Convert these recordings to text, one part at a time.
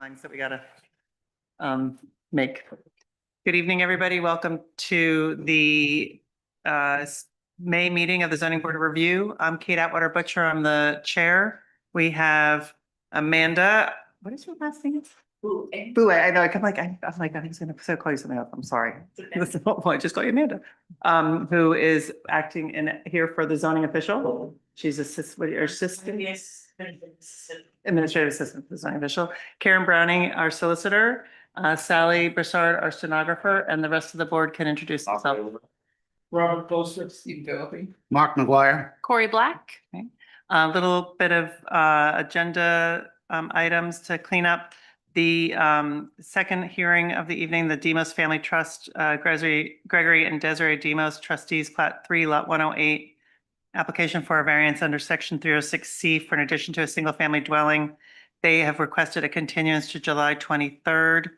Lines that we gotta make. Good evening, everybody. Welcome to the May meeting of the Zoning Board of Review. I'm Kate Atwater Butcher. I'm the chair. We have Amanda. What is your last name? Boo. I know. I'm like, I think he's gonna call you something else. I'm sorry. That's the whole point. Just call you Amanda. Who is acting here for the zoning official. She's assistant. Administrative assistant for the zoning official. Karen Browning, our solicitor. Sally Broussard, our stenographer, and the rest of the board can introduce themselves. Robert Bolster, Steve Philippi. Mark McGuire. Corey Black. Okay. A little bit of agenda items to clean up. The second hearing of the evening, the Demos Family Trust, Gregory and Desiree Demos, trustees, Plat 3, Lot 108. Application for a variance under section 306C for an addition to a single-family dwelling. They have requested a continuance to July 23rd.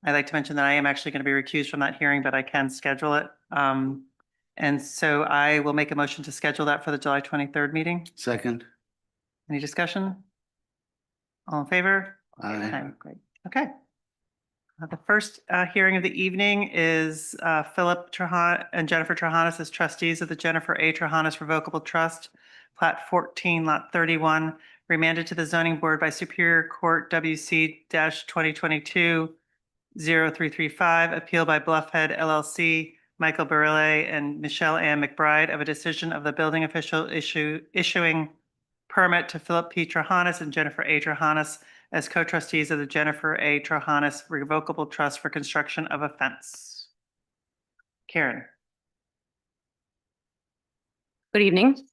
I'd like to mention that I am actually going to be recused from that hearing, but I can schedule it. And so I will make a motion to schedule that for the July 23rd meeting. Second. Any discussion? All in favor? Aye. Great. Okay. The first hearing of the evening is Philip Trahan and Jennifer Trahanis as trustees of the Jennifer A. Trahanis Revocable Trust, Plat 14, Lot 31, remanded to the zoning board by Superior Court WC-2022-0335, appeal by Bluffhead LLC, Michael Barile and Michelle Ann McBride of a decision of the building official issuing permit to Philip P. Trahanis and Jennifer A. Trahanis as co-trustees of the Jennifer A. Trahanis Revocable Trust for construction of a fence. Karen. Good evening.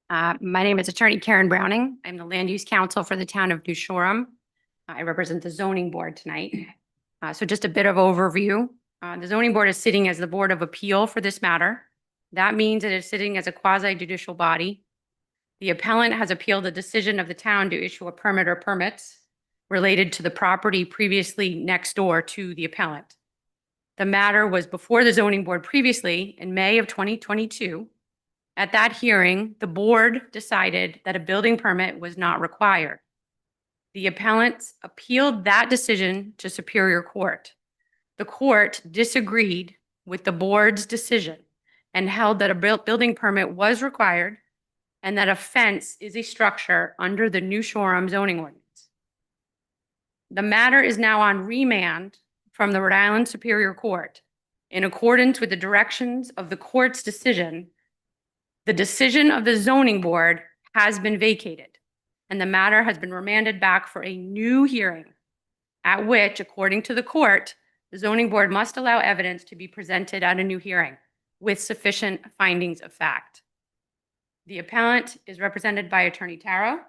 My name is Attorney Karen Browning. I'm the Land Use Counsel for the town of New Shoreham. I represent the zoning board tonight. So just a bit of overview. The zoning board is sitting as the board of appeal for this matter. That means it is sitting as a quasi judicial body. The appellant has appealed the decision of the town to issue a permit or permits related to the property previously next door to the appellant. The matter was before the zoning board previously in May of 2022. At that hearing, the board decided that a building permit was not required. The appellants appealed that decision to Superior Court. The court disagreed with the board's decision and held that a building permit was required and that a fence is a structure under the New Shoreham zoning ordinance. The matter is now on remand from the Rhode Island Superior Court. In accordance with the directions of the court's decision, the decision of the zoning board has been vacated and the matter has been remanded back for a new hearing at which, according to the court, the zoning board must allow evidence to be presented at a new hearing with sufficient findings of fact. The appellant is represented by Attorney Taro.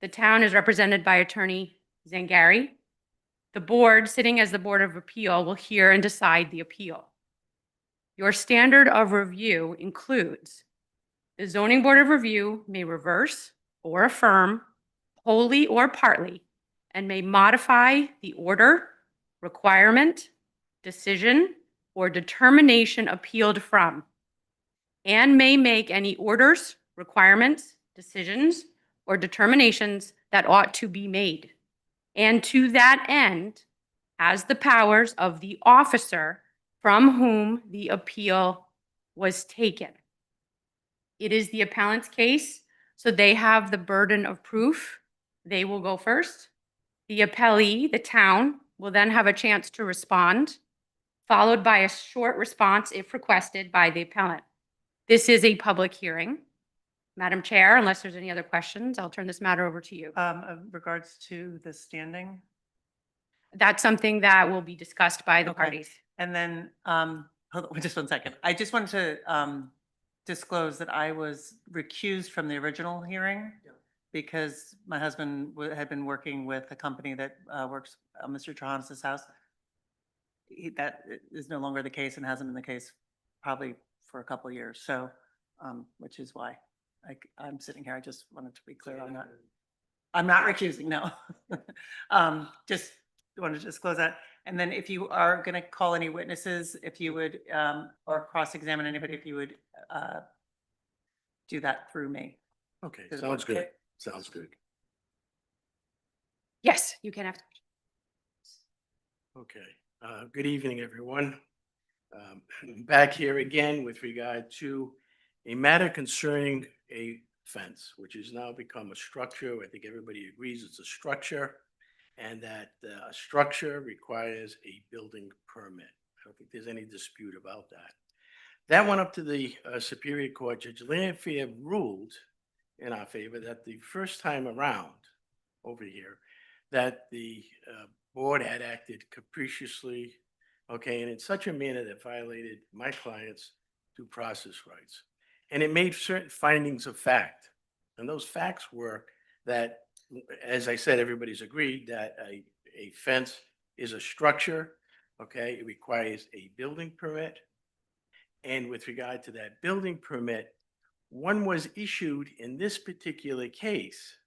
The town is represented by Attorney Zangari. The board, sitting as the Board of Appeal, will hear and decide the appeal. Your standard of review includes the Zoning Board of Review may reverse or affirm wholly or partly and may modify the order, requirement, decision, or determination appealed from, and may make any orders, requirements, decisions, or determinations that ought to be made. And to that end, as the powers of the officer from whom the appeal was taken. It is the appellant's case, so they have the burden of proof. They will go first. The appellee, the town, will then have a chance to respond, followed by a short response if requested by the appellant. This is a public hearing. Madam Chair, unless there's any other questions, I'll turn this matter over to you. Regards to the standing. That's something that will be discussed by the Okay. parties. And then, hold on just one second. I just wanted to disclose that I was recused from the original hearing because my husband had been working with a company that works on Mr. Trahanis's house. That is no longer the case and hasn't been the case probably for a couple of years. So, which is why I'm sitting here. I just wanted to be clear on that. I'm not recusing, no. Just wanted to disclose that. And then if you are going to call any witnesses, if you would, or cross-examine anybody, if you would do that through me. Okay, sounds good. Sounds good. Yes, you can have. Okay, good evening, everyone. Back here again with regard to a matter concerning a fence, which has now become a structure. I think everybody agrees it's a structure and that a structure requires a building permit. I don't think there's any dispute about that. That went up to the Superior Court. Judge Lanfear ruled in our favor that the first time around over here, that the board had acted capriciously, okay, and in such a manner that violated my client's due process rights. And it made certain findings of fact. And those facts were that, as I said, everybody's agreed that a fence is a structure, okay? It requires a building permit. And with regard to that building permit, one was issued in this particular case.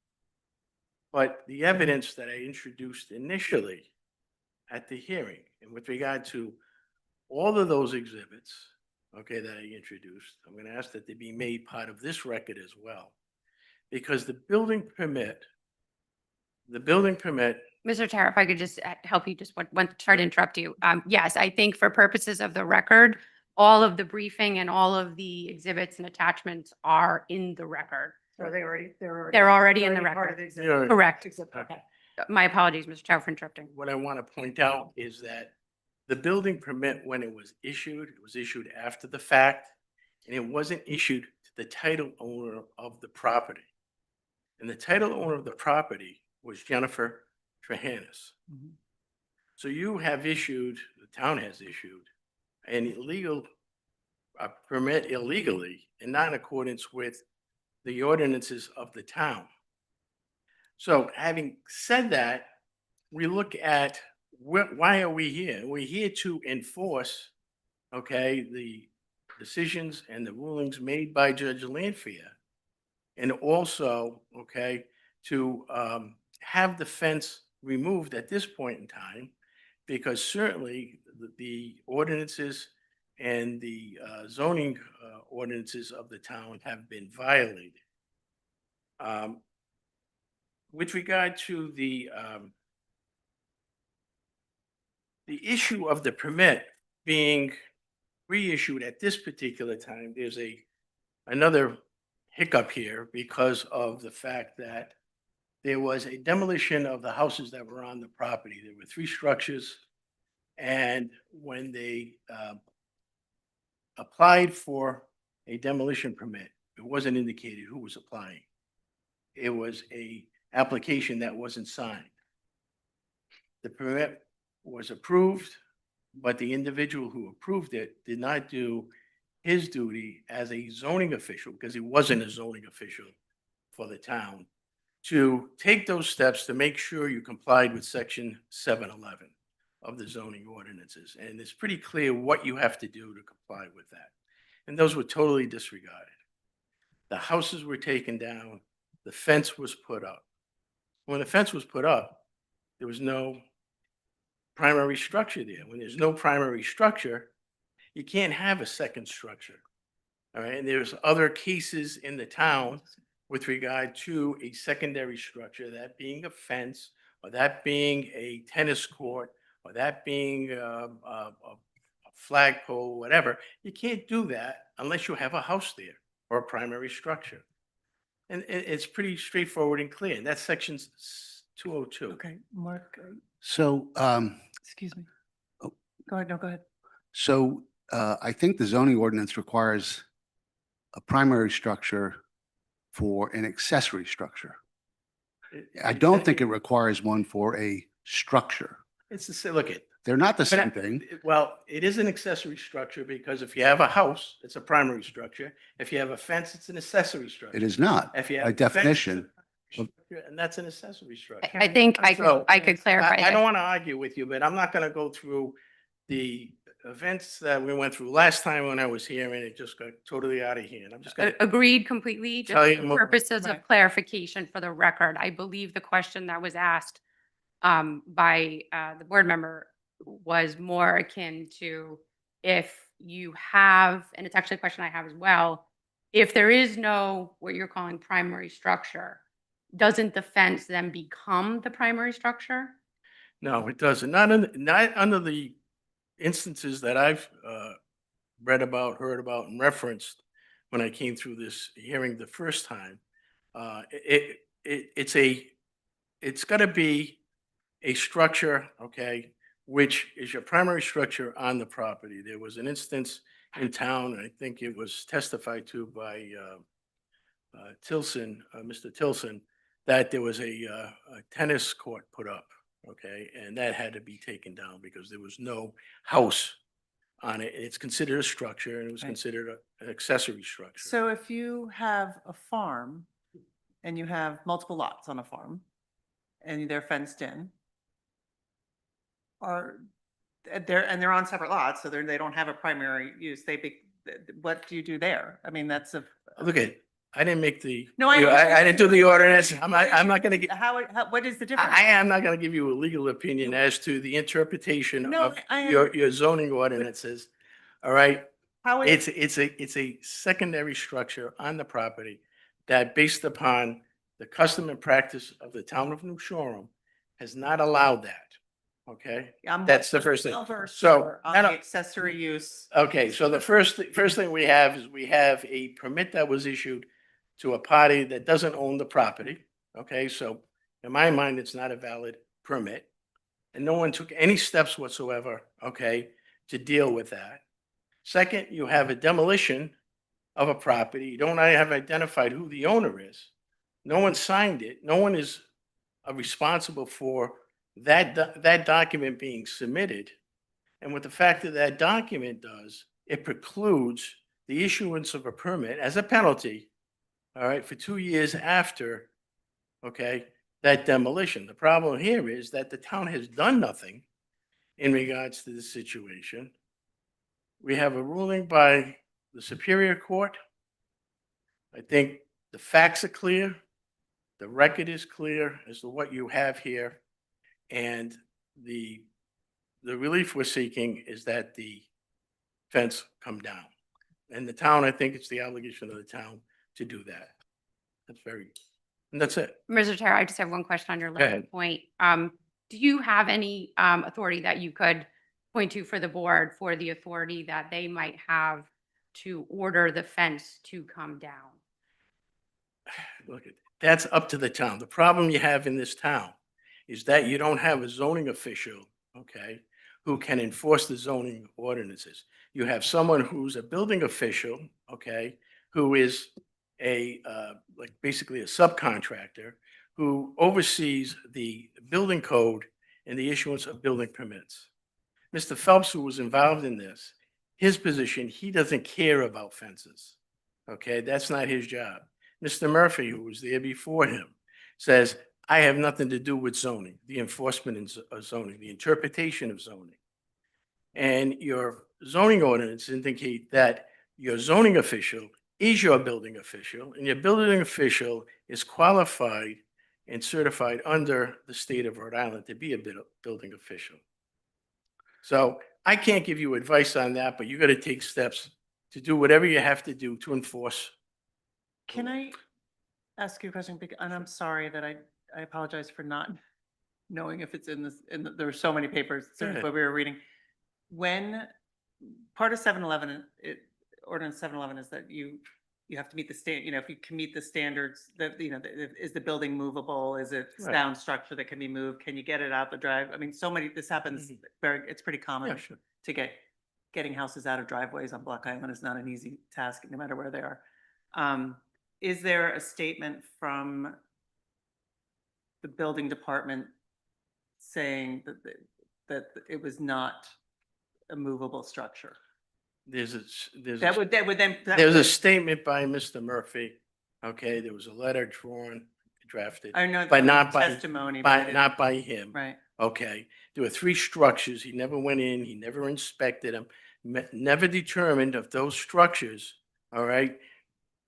But the evidence that I introduced initially at the hearing, and with regard to all of those exhibits, okay, that I introduced, I'm going to ask that they be made part of this record as well. Because the building permit, Mr. Chair, if I could just help you, just sorry to interrupt you. Yes, I think for purposes of the record, all of the briefing and all of the exhibits and attachments are in the record. So They're already in the part of record. the exhibit. Yeah. Correct. Exhibit, okay. My apologies, Mr. Chow, for interrupting. what I want to point out is that the building permit, when it was issued after the fact, and it wasn't issued to the title owner of the property. And the title owner of the property was Jennifer Trahanis. Mhm. So you have issued, the town has issued, an illegal permit illegally and not in accordance with the ordinances of the town. So having said that, we look at why are we here? We're here to enforce, okay, the decisions and the rulings made by Judge Lanfear. And also, okay, to have the fence removed at this point in time, because certainly the ordinances and the zoning ordinances of the town have been violated. With regard to the issue of the permit being reissued at this particular time, there's another hiccup here because of the fact that there was a demolition of the houses that were on the property. There were 3 structures. And when they applied for a demolition permit, it wasn't indicated who was applying. It was a application that wasn't signed. The permit was approved, but the individual who approved it did not do his duty as a zoning official, because he wasn't a zoning official for the town, to take those steps to make sure you complied with section 711 of the zoning ordinances. And it's pretty clear what you have to do to comply with that. And those were totally disregarded. The houses were taken down, the fence was put up. When the fence was put up, there was no primary structure there. When there's no primary structure, you can't have a second structure. All right, and there's other cases in the town with regard to a secondary structure, that being a fence, or that being a tennis court, or that being a flagpole, whatever. You can't do that unless you have a house there or a primary structure. And it's pretty straightforward and clear. And that's section 202. Okay, Mark, So, excuse me. Oh. Go ahead, no, go ahead. so I think the zoning ordinance requires a primary structure for an accessory structure. I don't think it requires one for a structure. It's the same, look it. They're not the But same thing. Well, it is an accessory structure because if you have a house, it's a primary structure. If you have a fence, it's an accessory structure. It is not. If you by have a fence, it's a definition. primary structure, and that's an accessory structure. I think I So, could clarify I don't that. want to argue with you, but I'm not going to go through the events that we went through last time when I was here, and it just got totally out of hand. I'm just going to Agreed completely. Just tell you for more. purposes of Right. clarification for the record, I believe the question that was asked by the board member was more akin to if you have, and it's actually a question I have as well, if there is no, what you're calling primary structure, doesn't the fence then become the primary structure? No, it doesn't. Not under the instances that I've read about, heard about, and referenced when I came through this hearing the first time. It's got to be a structure, okay, which is your primary structure on the property. There was an instance in town, and I think it was testified to by Tilson, Mr. Tilson, that there was a tennis court put up, okay, and that had to be taken down because there was no house on it. It's considered a structure, and it was Right. considered an accessory structure. So if you have a farm and you have multiple lots on a farm and they're fenced in, are they're on separate lots, so they don't have a primary use. What do you do there? I mean, that's a. Look at, I didn't make the, No, I I didn't do the ordinance. I'm not gonna get, What is the difference? I am not gonna give you a legal opinion as to the interpretation No, of I your zoning ordinances. All right? How is, It's a secondary structure on the property that, based upon the custom and practice of the town of New Shoreham, has not allowed that. Okay? That's the first thing. So, On no, no. the accessory use. Okay, so the first thing we have is we have a permit that was issued to a party that doesn't own the property. Okay, so in my mind, it's not a valid permit. And no one took any steps whatsoever, okay, to deal with that. Second, you have a demolition of a property. You don't have identified who the owner is. No one signed it. No one is responsible for that document being submitted. And what the fact that that document does, it precludes the issuance of a permit as a penalty, all right, for 2 years after, okay, that demolition. The problem here is that the town has done nothing in regards to this situation. We have a ruling by the Superior Court. I think the facts are clear. The record is clear as to what you have here. And the relief we're seeking is that the fence come down. And the town, I think it's the obligation of the town to do that. And that's it. Mr. Chair, I just have one question on your last ahead. point. Do you have any authority that you could point to for the board for the authority that they might have to order the fence to come down? Look, that's up to the town. The problem you have in this town is that you don't have a zoning official, okay, who can enforce the zoning ordinances. You have someone who's a building official, okay, who is like basically a subcontractor who oversees the building code and the issuance of building permits. Mr. Phelps, who was involved in this, his position, he doesn't care about fences, okay? That's not his job. Mr. Murphy, who was there before him, says, I have nothing to do with zoning, the enforcement of zoning, the interpretation of zoning. And your zoning ordinance indicate that your zoning official is your building official, and your building official is qualified and certified under the state of Rhode Island to be a building official. So I can't give you advice on that, but you got to take steps to do whatever you have to do to enforce. Can I ask you a question? And I'm sorry that I apologize for not knowing if it's in this, there were so many papers Go ahead. what we were reading. When part of 711, ordinance 711 is that you have to meet the if you can meet the standards that, is the building movable? Is it Right. sound structure that can be moved? Can you get it out the drive? I mean, this happens it's pretty common Yeah, sure. to getting houses out of driveways on Block Island is not an easy task, no matter where they are. Is there a statement from the building department saying that it was not a movable structure? There's That would then. There was a statement by Mr. Murphy. Okay, there was a letter drafted, I know. but not by, testimony, but I didn't- not by him. Right. Okay, there were 3 structures. He never went in, he never inspected them, never determined if those structures, all right,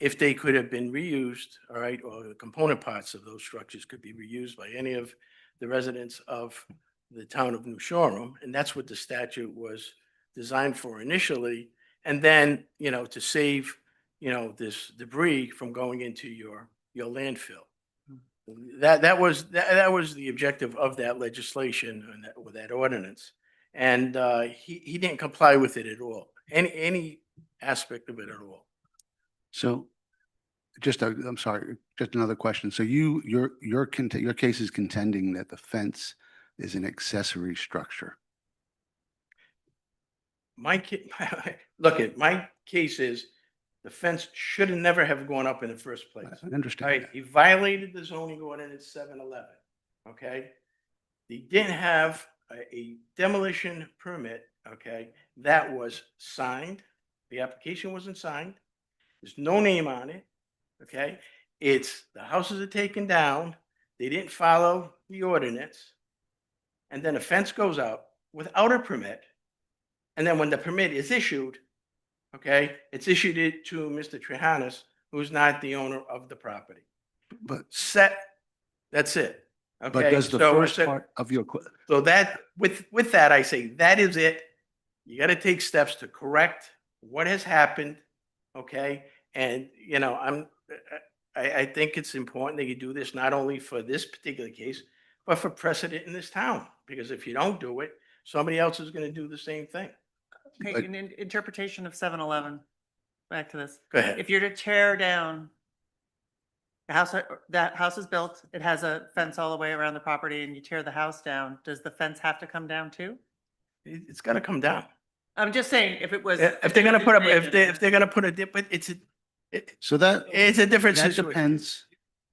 if they could have been reused, all right, or the component parts of those structures could be reused by any of the residents of the town of New Shoreham. And that's what the statute was designed for initially. And then, to save, this debris from going into your landfill. That was the objective of that legislation and with that ordinance. And he didn't comply with it at all, any aspect of it at all. So I'm sorry, just another question. So your case is contending that the fence is an accessory structure. My case is the fence should have never have gone up in the first place. I All understand. right, he violated the zoning ordinance 711, okay? He didn't have a demolition permit, okay? That was signed. The application wasn't signed. There's no name on it, okay? The houses are taken down. They didn't follow the ordinance. And then a fence goes up without a permit. And then when the permit is issued, okay, it's issued it to Mr. Trahanas, who's not the owner of the property. But, That's it. but Okay, does the so first part of your, so that, with that, I say, that is it. You gotta take steps to correct what has happened, okay? And, you know, I think it's important that you do this not only for this particular case, but for precedent in this town. Because if you don't do it, somebody else is gonna do the same thing. Okay, But- in interpretation of 711, back to this. Go ahead. If you're to tear down the house, that house is built, it has a fence all the way around the property and you tear the house down, does the fence have to come down too? It's gotta come down. I'm just saying, if it was. If they're gonna put up, if they're gonna put but it's so that a different that situation. depends.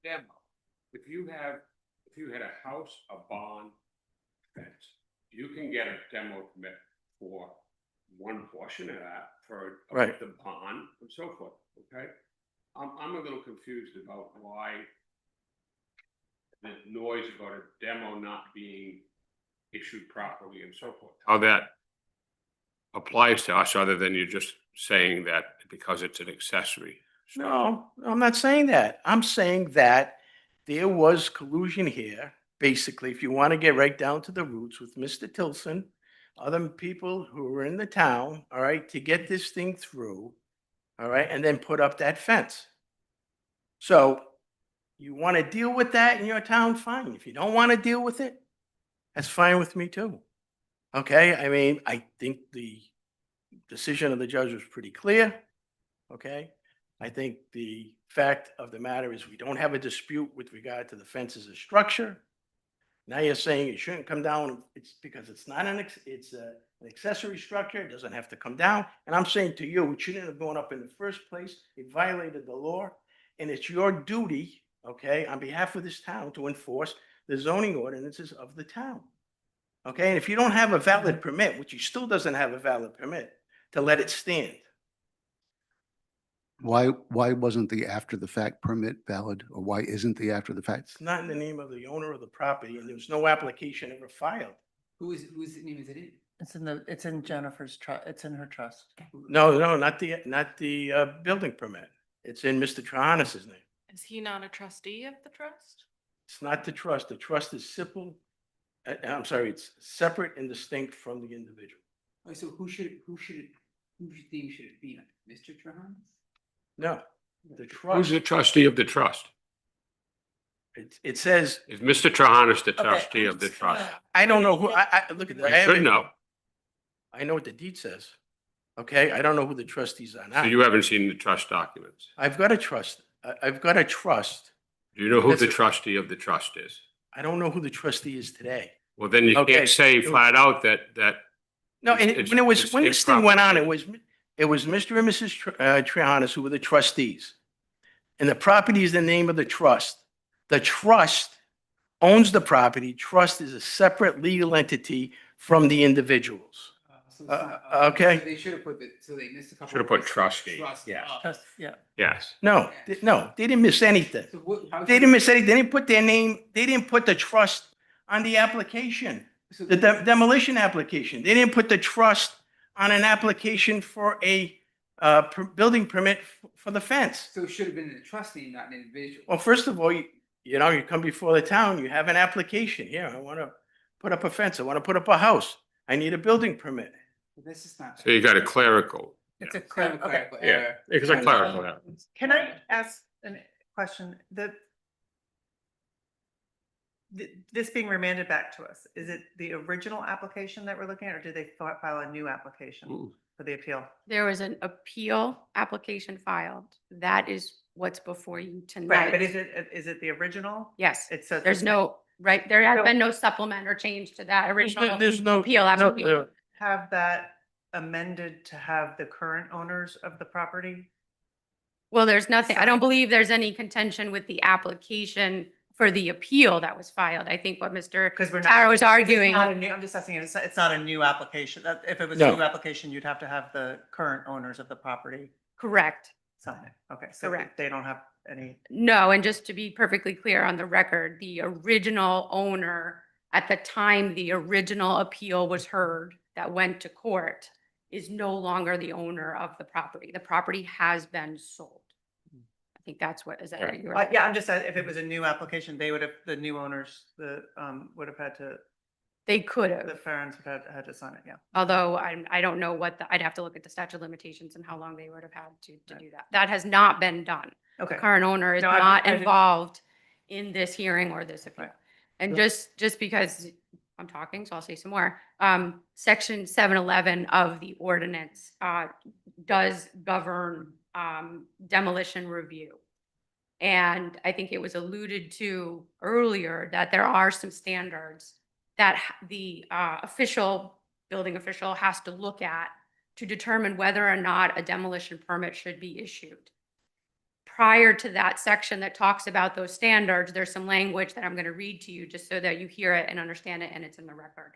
Demo. If you had a house, a barn, fence, you can get a demo permit for one portion of that for Right. the barn and so forth, okay? I'm a little confused about why the noise about a demo not being issued properly and so forth. How that applies to us, other than you're just saying that because it's an accessory. structure. No, I'm not saying that. I'm saying that there was collusion here. Basically, if you want to get right down to the roots with Mr. Tilson, other people who were in the town, all right, to get this thing through, all right, and then put up that fence. So you want to deal with that in your town, fine. If you don't want to deal with it, that's fine with me too. Okay, I mean, I think the decision of the judge was pretty clear. Okay, I think the fact of the matter is we don't have a dispute with regard to the fence as a structure. Now you're saying it shouldn't come down. It's because it's not an accessory structure. It doesn't have to come down. And I'm saying to you, it shouldn't have gone up in the first place. It violated the law. And it's your duty, okay, on behalf of this town to enforce the zoning ordinances of the town. Okay, and if you don't have a valid permit, which he still doesn't have a valid permit, to let it stand. Why wasn't the after the fact permit valid, or why isn't the after the fact? It's not in the name of the owner of the property, and there was no application ever filed. Whose name is it in? It's in Jennifer's trust, it's in her trust. No, not the building permit. It's in Mr. Trahanas's name. Is he not a trustee of the trust? It's not the trust. The trust is simple. I'm sorry, it's separate and distinct from the individual. Oh, so whose name should it be on? Mr. Trahan? No, the Who's trust, the trustee of the trust? it says, Is Mr. Trahanas the Okay, trustee of the trust? I don't know who, look at that. You should know. I know what the deed says. Okay, I don't know who the trustees are So now. you haven't seen the trust documents. I've got a trust. I've got a trust. Do you know who the That's- trustee of the trust is? I don't know who the trustee is today. Well, then you Okay. can't say flat out that No, and It's- when it's this thing went on, improper. it was Mr. and Mrs. Trahanas who were the trustees. And the property is the name of the trust. The trust owns the property. Trust is a separate legal entity from the individuals. Okay. They should have put so they missed a couple. Should have put trustee, yes. Trust, yeah. yes. No, they didn't miss anything. So what, how? They didn't miss anything. They didn't put their name, they didn't put the trust on the application, So the demolition application. They didn't put the trust on an application for a building permit for the fence. so it should have been a trustee, not an individual. Well, first of all, you come before the town, you have an application. Here, I want to put up a fence. I want to put up a house. I need a building permit. This is not. So you got a clerical. It's a, It's kind of a okay. clerical Yeah, error. it's a clerical. Yeah. Can I ask a question? this being remanded back to us, is it the original application that we're looking at, or did they file a new application for the appeal? There was an appeal application filed. That is what's before you Right, tonight. but is it the original? Yes, It says. there's no, right, there has been no supplement or change to that original There's no. appeal no, application. Have that amended to have the current owners of the property? Well, there's nothing, I don't believe there's any contention with the application for the appeal that was filed. I think what Mr. Because we're not. Tara was it's arguing. not a new- I'm just asking, it's not a new application. That, if it was No. a new application, you'd have to have the current owners of the property Correct. sign it. Okay, so Correct. they don't have any. No, and just to be perfectly clear on the record, the original owner, at the time the original appeal was heard that went to court, is no longer the owner of the property. The property has been sold. I think that's what, is that what you were? Yeah, I'm just, if it was a new application, they would have, the new owners, would have had to, They could the have, parents would have had to sign it, yeah. although I don't know what, I'd have to look at the statute of limitations and how long they would have had to do that. That has not been done. Okay. Current owner is No, I not didn't- involved in this hearing or this appeal. Right. And Yeah. just because I'm talking, so I'll say some more. Section 711 of the ordinance does govern demolition review. And I think it was alluded to earlier that there are some standards that the building official has to look at to determine whether or not a demolition permit should be issued. Prior to that section that talks about those standards, there's some language that I'm going to read to you just so that you hear it and understand it and it's in the record.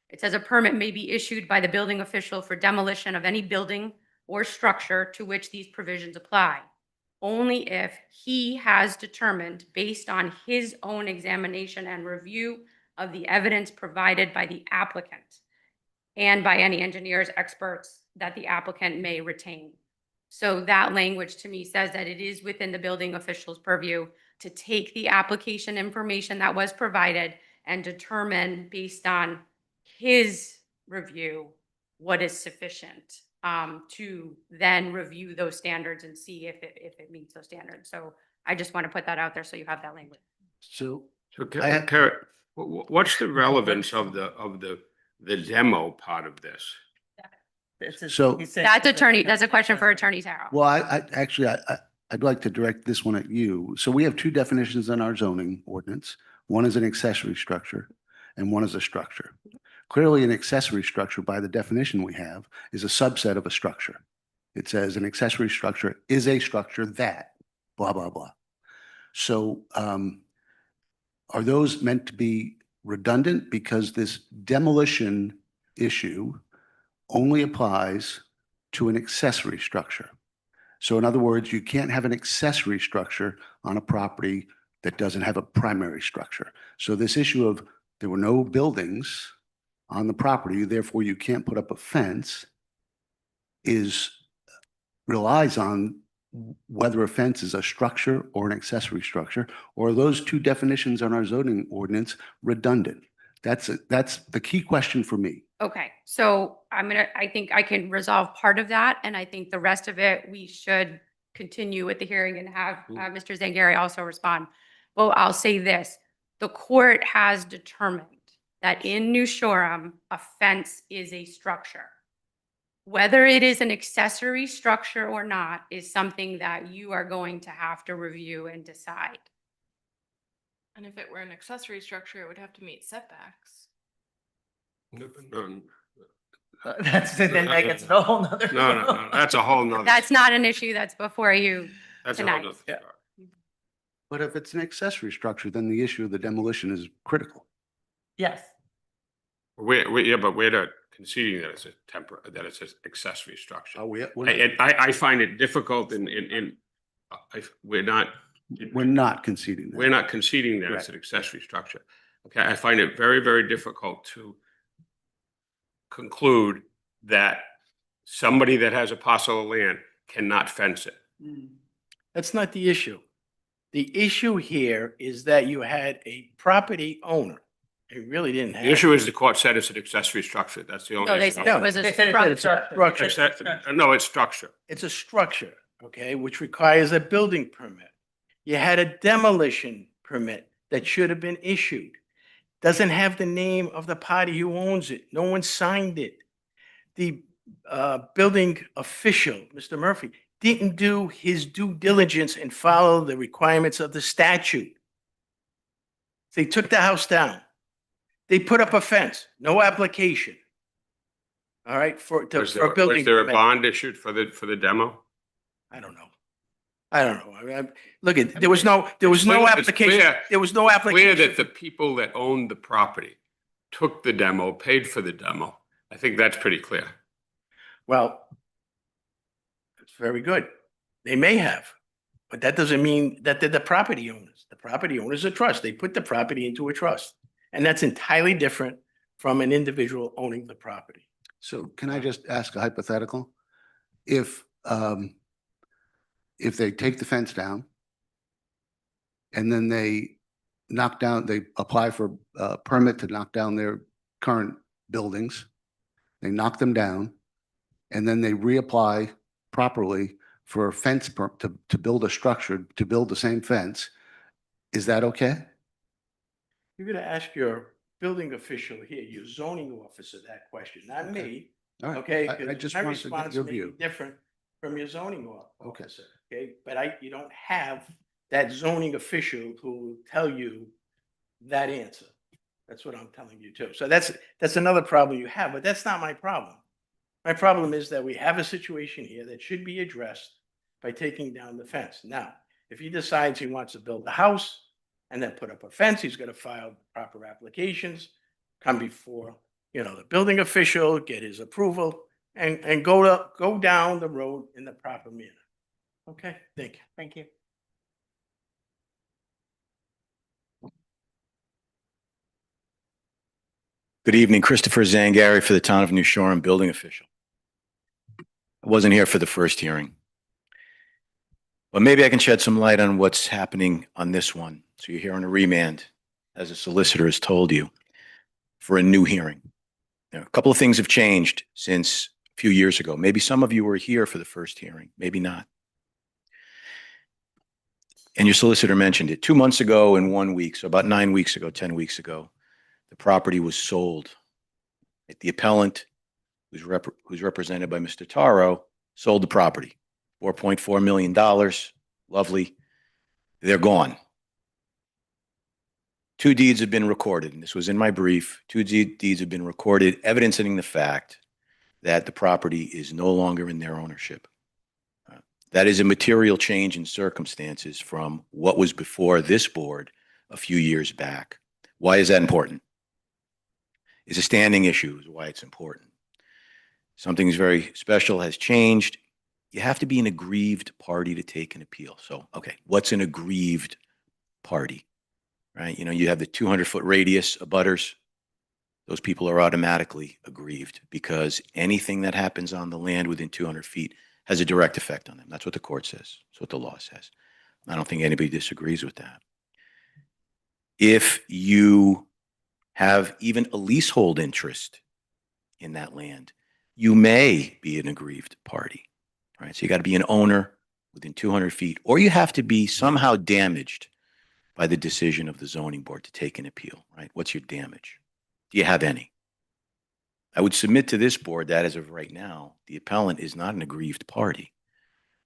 It says a permit may be issued by the building official for demolition of any building or structure to which these provisions apply, only if he has determined, based on his own examination and review of the evidence provided by the applicant and by any engineers, experts that the applicant may retain. So that language to me says that it is within the building official's purview to take the application information that was provided and determine based on his review what is sufficient to then review those standards and see if it meets those standards. So I just want to put that out there so you have that language. So So I have- Karen, what's the relevance of the demo part of this? So- he's saying- That's a question for Attorney Taro. Well, I'd like to direct this one at you. So we have two definitions in our zoning ordinance. One is an accessory structure and one is a structure. Clearly, an accessory structure, by the definition we have, is a subset of a structure. It says an accessory structure is a structure that blah, blah, blah. So are those meant to be redundant? Because this demolition issue only applies to an accessory structure. So in other words, you can't have an accessory structure on a property that doesn't have a primary structure. So this issue of there were no buildings on the property, therefore you can't put up a fence, relies on whether a fence is a structure or an accessory structure, or are those two definitions on our zoning ordinance redundant? That's the key question for me. Okay, so I think I can resolve part of that, and I think the rest of it, we should continue with the hearing and have Mr. Zangari also respond. Well, I'll say this, the court has determined that in New Shoreham, a fence is a structure. Whether it is an accessory structure or not is something that you are going to have to review and decide. And if it were an accessory structure, it would have to meet setbacks. Then that gets a whole nother. No, that's a whole nother. That's not an issue that's before you. That's a whole tonight. nother Yeah. story. But if it's an accessory structure, then the issue of the demolition is critical. Yes, But we're not conceding that it's that it's an accessory structure. I find it difficult we're not conceding that. We're not conceding that it's an accessory structure. Okay, I find it very, very difficult to conclude that somebody that has a parcel of land cannot fence it. That's not the issue. The issue here is that you had a property owner. It really didn't have. The issue is the court said it's an accessory structure. That's the only No, they issue. said it was a They said it's a structure. Structure. No, it's structure. It's a structure, okay, which requires a building permit. You had a demolition permit that should have been issued. Doesn't have the name of the party who owns it. No one signed it. The building official, Mr. Murphy, didn't do his due diligence and follow the requirements of the statute. They took the house down. They put up a fence, no application. All right, for a building Was there a permit. bond issued for the demo? I don't know. Look, there was no application. clear- There was no Clear application. that the people that owned the property took the demo, paid for the demo. I think that's pretty clear. Well, it's very good. They may have, but that doesn't mean that they're the property owners. The property owners are trust. They put the property into a trust. And that's entirely different from an individual owning the property. So can I just ask a hypothetical? If they take the fence down and then they apply for a permit to knock down their current buildings, they knock them down, and then they reapply properly for a fence to build a structure, to build the same fence, is that okay? You're gonna ask your building official here, your zoning officer, that question, not me. All right. Okay? I 'Cause just my wanted to get response your may be view. different from your zoning Okay. officer. Okay, but you don't have that zoning official who will tell you that answer. That's what I'm telling you too. So that's another problem you have, but that's not my problem. My problem is that we have a situation here that should be addressed by taking down the fence. Now, if he decides he wants to build a house and then put up a fence, he's gonna file proper applications, come before, the building official, get his approval, and go down the road in the proper manner. Okay, thank you. Thank you. Good evening, Christopher Zangari for the Town of New Shoreham, building official. I wasn't here for the first hearing, but maybe I can shed some light on what's happening on this one. So you're here on a remand, as a solicitor has told you, for a new hearing. Now, a couple of things have changed since a few years ago. Maybe some of you were here for the first hearing, maybe not. And your solicitor mentioned it 2 months ago and 1 week, so about 9 weeks ago, 10 weeks ago, the property was sold. The appellant, who's represented by Mr. Taro, sold the property. $4.4 million, lovely. They're gone. 2 deeds have been recorded, and this was in my brief. 2 deeds have been recorded, evidencing the fact that the property is no longer in their ownership. That is a material change in circumstances from what was before this board a few years back. Why is that important? It's a standing issue, is why it's important. Something very special has changed. You have to be an aggrieved party to take an appeal. So, okay, what's an aggrieved party? Right? You have the 200-foot radius of abutters. Those people are automatically aggrieved because anything that happens on the land within 200 feet has a direct effect on them. That's what the court says. That's what the law says. I don't think anybody disagrees with that. If you have even a leasehold interest in that land, you may be an aggrieved party. Right? So you got to be an owner within 200 feet, or you have to be somehow damaged by the decision of the zoning board to take an appeal. Right? What's your damage? Do you have any? I would submit to this board that as of right now, the appellant is not an aggrieved party.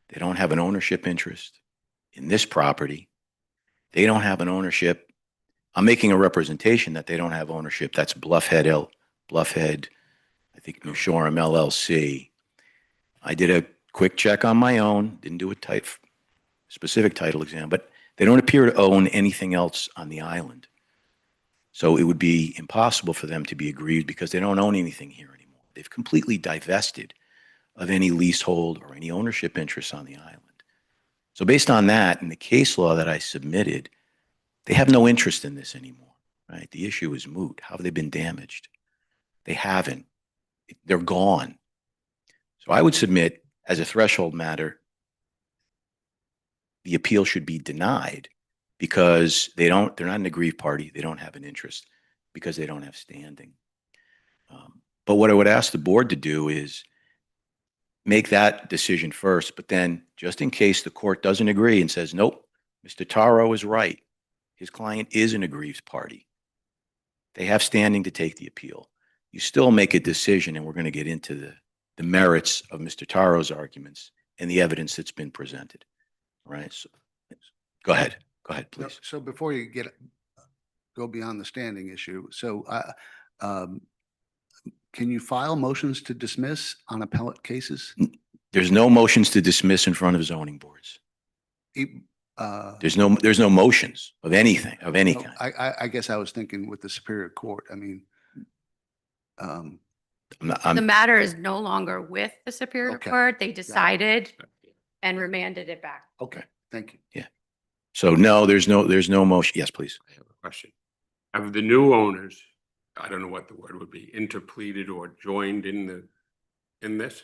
They don't have an ownership interest in this property. They don't have an ownership. I'm making a representation that they don't have ownership. That's Bluffhead, I think New Shoreham LLC. I did a quick check on my own, didn't do a specific title exam, but they don't appear to own anything else on the island. So it would be impossible for them to be aggrieved because they don't own anything here anymore. They've completely divested of any leasehold or any ownership interests on the island. So based on that, in the case law that I submitted, they have no interest in this anymore, right? The issue is moot. How have they been damaged? They haven't. They're gone. So I would submit, as a threshold matter, the appeal should be denied because they're not an aggrieved party. They don't have an interest because they don't have standing. But what I would ask the board to do is make that decision first, but then just in case the court doesn't agree and says, nope, Mr. Taro is right, His client is an aggrieved party. They have standing to take the appeal. You still make a decision, and we're going to get into the merits of Mr. Taro's arguments and the evidence that's been presented. All right. So go ahead. Go ahead, No, please. So before you go beyond the standing issue, can you file motions to dismiss on appellate cases? There's no motions to dismiss in front of zoning boards. E- There's no motions of anything, of any no, kind. I guess I was thinking with the Superior Court. I mean, I'm not- The I'm- matter is no longer with the Superior Okay. Court. They decided and remanded it back. okay, thank you. So no, there's no motion. Yes, please. I have a question. Have the new owners, I don't know what the word would be, interpleaded or joined in this?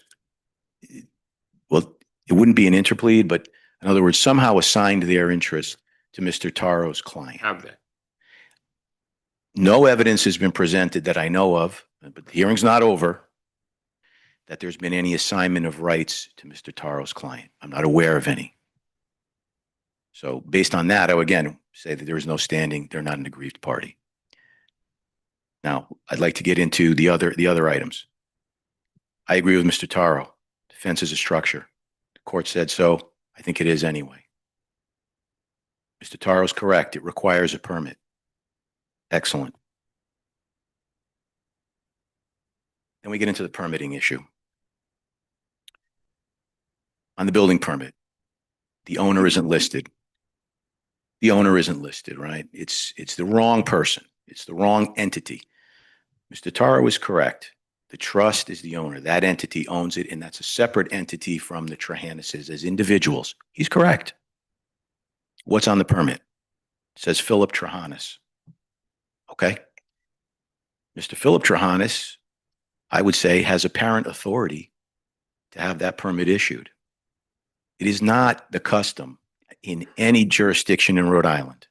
Well, it wouldn't be an interplead, but in other words, somehow assigned their interest to Mr. Taro's client. Have they? No evidence has been presented that I know of, but the hearing's not over, that there's been any assignment of rights to Mr. Taro's client. I'm not aware of any. So based on that, I would again say that there is no standing. They're not an aggrieved party. Now, I'd like to get into the other items. I agree with Mr. Taro. The fence is a structure. The court said so. I think it is anyway. Mr. Taro's correct. It requires a permit. Excellent. Then we get into the permitting issue. On the building permit, the owner isn't listed. The owner isn't listed, right? It's the wrong person. It's the wrong entity. Mr. Taro is correct. The trust is the owner. That entity owns it, and that's a separate entity from the Trahaneses as individuals. He's correct. What's on the permit? It says Philip Trahanes. Okay. Mr. Philip Trahanes, I would say, has apparent authority to have that permit issued. It is not the custom in any jurisdiction in Rhode Island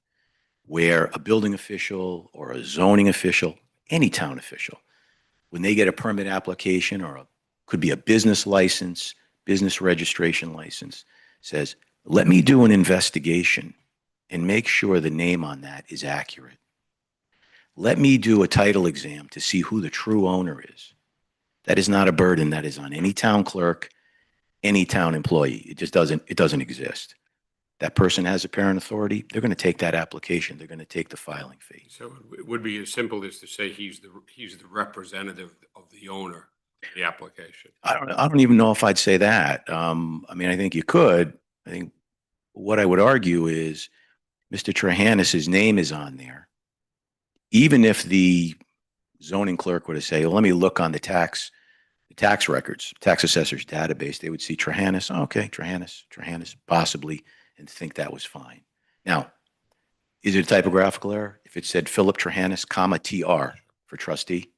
where a building official or a zoning official, any town official, when they get a permit application or could be a business license, business registration license, says, let me do an investigation and make sure the name on that is accurate. Let me do a title exam to see who the true owner is. That is not a burden that is on any town clerk, any town employee. It just doesn't exist. That person has apparent authority. They're going to take that application. They're going to take the filing fee. So it would be as simple as to say he's the representative of the owner of the application. I don't even know if I'd say that. I mean, I think you could. I think what I would argue is Mr. Trahanes' name is on there. Even if the zoning clerk were to say, well, let me look on the tax records, tax assessor's database, they would see Trahanes. Oh, okay, Trahanes, possibly, and think that was fine. Now, is it a typographical error? If it said Philip Trahanes, comma, TR for trustee,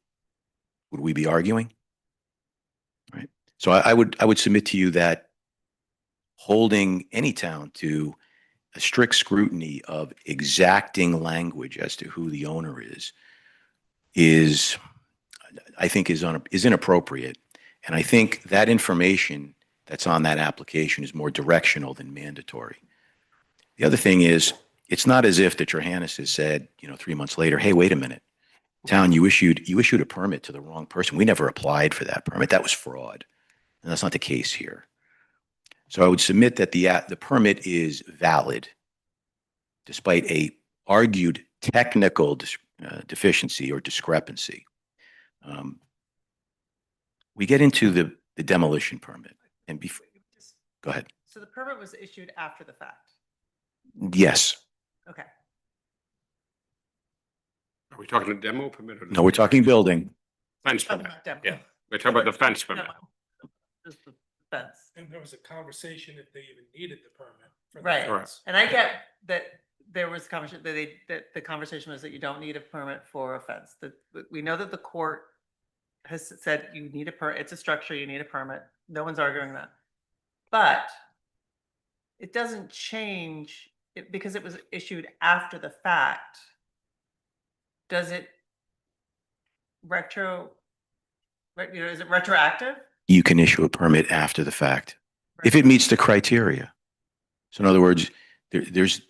would we be arguing? Right. So I would submit to you that holding any town to a strict scrutiny of exacting language as to who the owner is I think is inappropriate. And I think that information that's on that application is more directional than mandatory. The other thing is, it's not as if the Trahanes has said, 3 months later, hey, wait a minute, town, you issued a permit to the wrong person. We never applied for that permit. That was fraud. And that's not the case here. So I would submit that the permit is valid, despite a argued technical deficiency or discrepancy. We get into the demolition permit, and before, go ahead. So the permit was issued after the fact. Yes. Okay. Are we talking a demo permit? Or No, we're talking building. Fence Oh, permit. not demo. Yeah, we're talking about the fence permit. Demo. Just the fence. And there was a conversation if they even needed the permit. for the Right. fence. And I get that there was conversation that the conversation was that you don't need a permit for a fence. That we know that the court has said you need a permit. It's a structure, you need a permit. No one's arguing that. But it doesn't change it because it was issued after the fact. Does it is it retroactive? You can issue a permit after the fact if it meets the criteria. So in other words, there's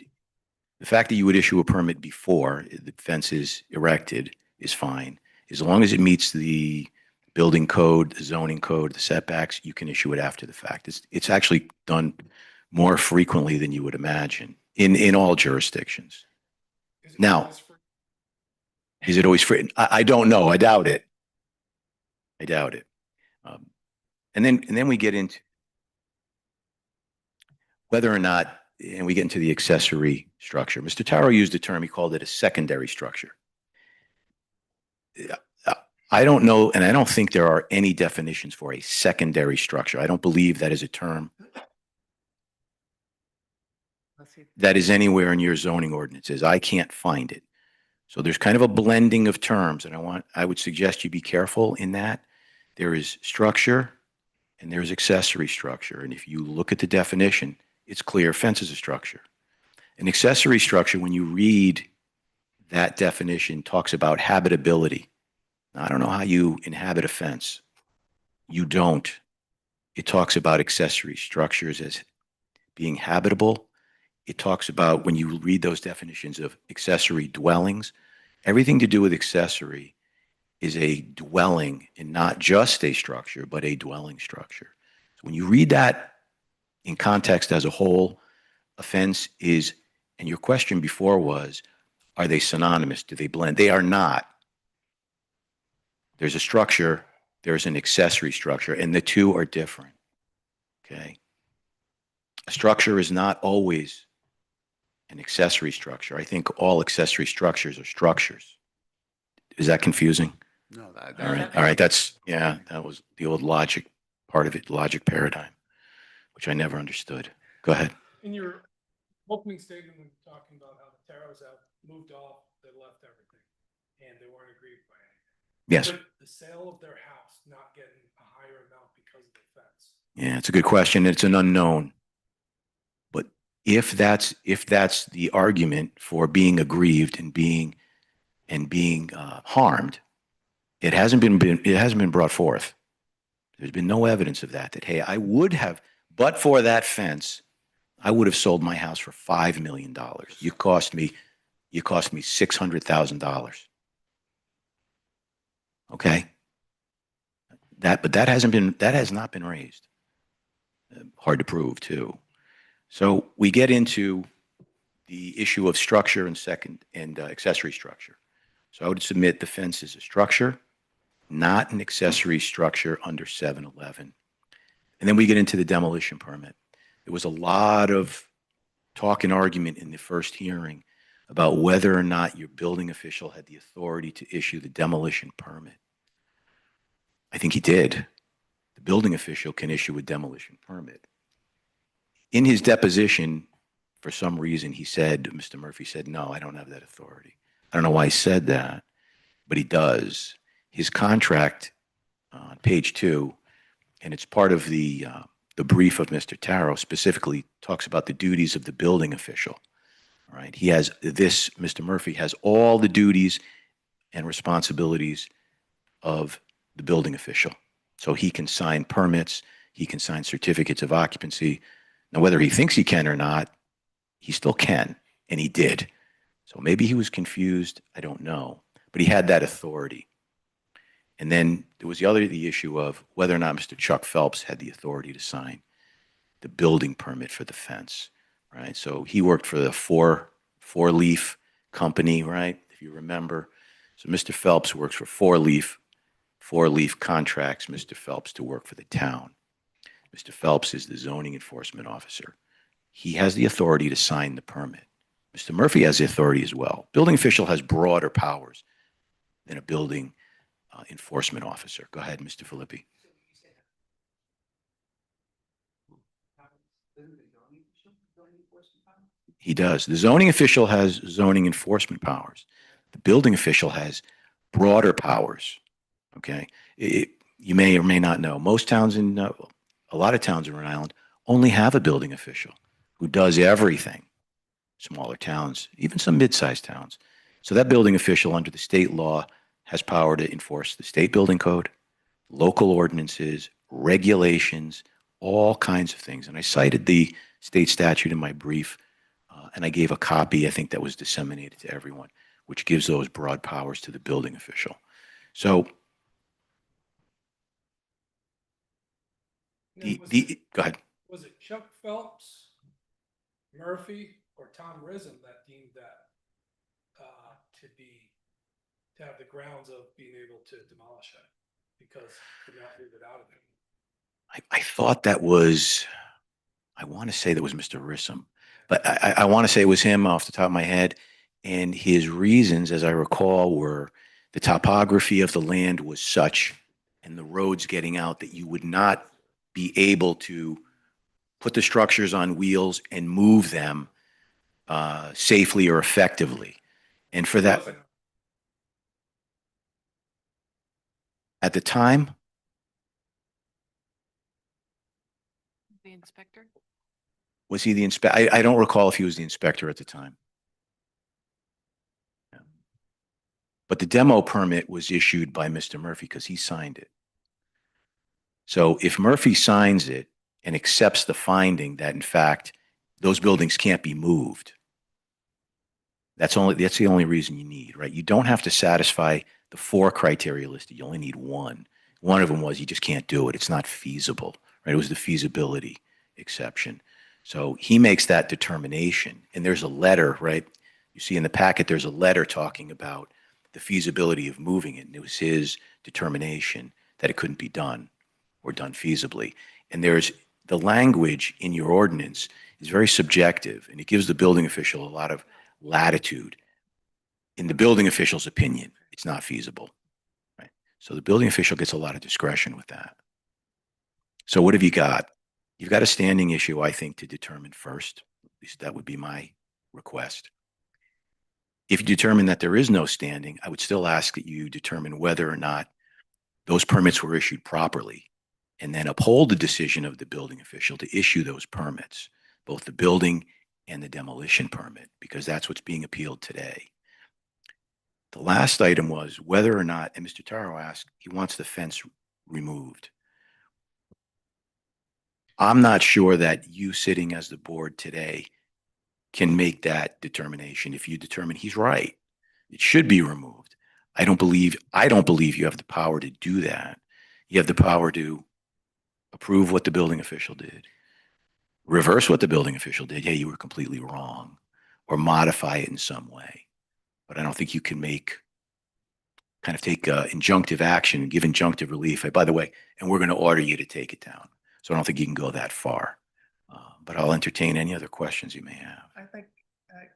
The fact that you would issue a permit before the fence is erected is fine. As long as it meets the building code, the zoning code, the setbacks, you can issue it after the fact. It's actually done more frequently than you would imagine in all jurisdictions. Is it Now- always free? Is it always free? I don't know. I doubt it. I doubt it. And then we get into whether or not, and we get into the accessory structure. Mr. Taro used a term, he called it a secondary structure. I don't know, and I don't think there are any definitions for a secondary structure. I don't believe that is a term Let's see. that is anywhere in your zoning ordinances. I can't find it. So there's kind of a blending of terms, and I would suggest you be careful in that. There is structure and there's accessory structure. And if you look at the definition, it's clear fence is a structure. An accessory structure, when you read that definition, talks about habitability. Now, I don't know how you inhabit a fence. You don't. It talks about accessory structures as being habitable. It talks about, when you read those definitions of accessory dwellings, everything to do with accessory is a dwelling and not just a structure, but a dwelling structure. So when you read that in context as a whole, a fence is, and your question before was, are they synonymous? Do they blend? They are not. There's a structure, there's an accessory structure, and the two are different. Okay? A structure is not always an accessory structure. I think all accessory structures are structures. Is that confusing? No, All right. All right. That was the old logic part of it, logic paradigm, which I never understood. Go ahead. In your opening statement, when you're talking about how the Taros have moved off, they left everything, and they weren't aggrieved by anything. Yes. But the sale of their house not getting a higher amount because of the fence. Yeah, it's a good question. It's an unknown. But if that's the argument for being aggrieved and being harmed, it hasn't been brought forth. There's been no evidence of that. That, hey, I would have, but for that fence, I would have sold my house for $5 million. You cost me $600,000. Okay. But that has not been raised. Hard to prove too. So we get into the issue of structure and accessory structure. So I would submit the fence is a structure, not an accessory structure under 711. And then we get into the demolition permit. There was a lot of talk and argument in the first hearing about whether or not your building official had the authority to issue the demolition permit. I think he did. The building official can issue a demolition permit. In his deposition, for some reason, Mr. Murphy said, no, I don't have that authority. I don't know why he said that, but he does. His contract on page 2, and it's part of the brief of Mr. Taro, specifically talks about the duties of the building official. All right. Mr. Murphy has all the duties and responsibilities of the building official. So he can sign permits, he can sign certificates of occupancy. Now, whether he thinks he can or not, he still can, and he did. So maybe he was confused, I don't know, but he had that authority. And then there was the issue of whether or not Mr. Chuck Phelps had the authority to sign the building permit for the fence, right? So he worked for the Four Leaf Company, right? If you remember. So Mr. Phelps works for Four Leaf contracts Mr. Phelps to work for the town. Mr. Phelps is the zoning enforcement officer. He has the authority to sign the permit. Mr. Murphy has the authority as well. Building official has broader powers than a building enforcement officer. Go ahead, Mr. Filippi. He does. The zoning official has zoning enforcement powers. The building official has broader powers. Okay. You may or may not know, most towns a lot of towns in Rhode Island only have a building official who does everything. Smaller towns, even some mid-sized towns. So that building official under the state law has power to enforce the state building code, local ordinances, regulations, all kinds of things. And I cited the state statute in my brief And I gave a copy, I think that was disseminated to everyone, which gives those broad powers to the building official. So Now, go ahead. was it Chuck Phelps, Murphy, or Tom Rism that deemed that to have the grounds of being able to demolish it because could not move it out of there? I thought that was, I want to say that was Mr. Rissom, but I want to say it was him off the top of my head. And his reasons, as I recall, were the topography of the land was such and the roads getting out that you would not be able to put the structures on wheels and move them safely or effectively. And for that, at the time, The inspector? was he the inspector? I don't recall if he was the inspector at the time. Yeah. But the demo permit was issued by Mr. Murphy because he signed it. So if Murphy signs it and accepts the finding that in fact those buildings can't be moved, that's the only reason you need, right? You don't have to satisfy the 4 criteria listed. You only need 1. One of them was you just can't do it. It's not feasible, right? It was the feasibility exception. So he makes that determination. And there's a letter, right? You see in the packet, there's a letter talking about the feasibility of moving it. And it was his determination that it couldn't be done or done feasibly. And there's the language in your ordinance is very subjective, and it gives the building official a lot of latitude. In the building official's opinion, it's not feasible, right? So the building official gets a lot of discretion with that. So what have you got? You've got a standing issue, I think, to determine first. At least that would be my request. If you determine that there is no standing, I would still ask that you determine whether or not those permits were issued properly, and then uphold the decision of the building official to issue those permits, both the building and the demolition permit, because that's what's being appealed today. The last item was whether or not, and Mr. Taro asked, he wants the fence removed. I'm not sure that you sitting as the board today can make that determination. If you determine he's right, it should be removed. I don't believe you have the power to do that. You have the power to approve what the building official did, reverse what the building official did. Yeah, you were completely wrong, or modify it in some way. But I don't think you can take injunctive action and give injunctive relief. By the way, and we're going to order you to take it down. So I don't think you can go that far. But I'll entertain any other questions you may have. I think,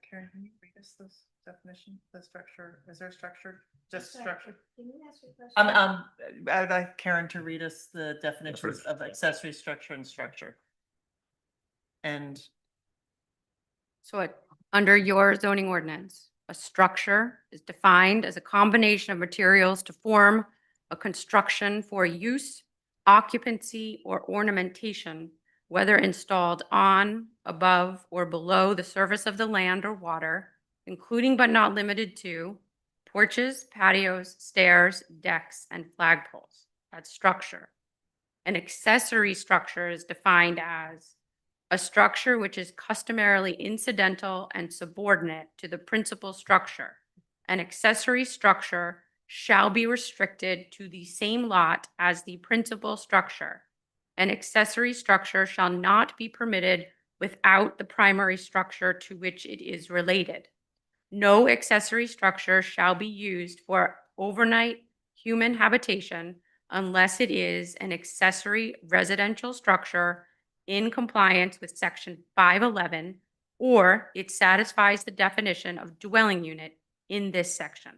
Karen, can you read us this definition, the structure? Is there structure, just structure? Can you ask your question? I'd like Karen to read us the definitions of accessory structure and structure. And So under your zoning ordinance, a structure is defined as a combination of materials to form a construction for use, occupancy, or ornamentation, whether installed on, above, or below the surface of the land or water, including but not limited to porches, patios, stairs, decks, and flagpoles. That's structure. An accessory structure is defined as a structure which is customarily incidental and subordinate to the principal structure. An accessory structure shall be restricted to the same lot as the principal structure. An accessory structure shall not be permitted without the primary structure to which it is related. No accessory structure shall be used for overnight human habitation unless it is an accessory residential structure in compliance with section 511, or it satisfies the definition of dwelling unit in this section.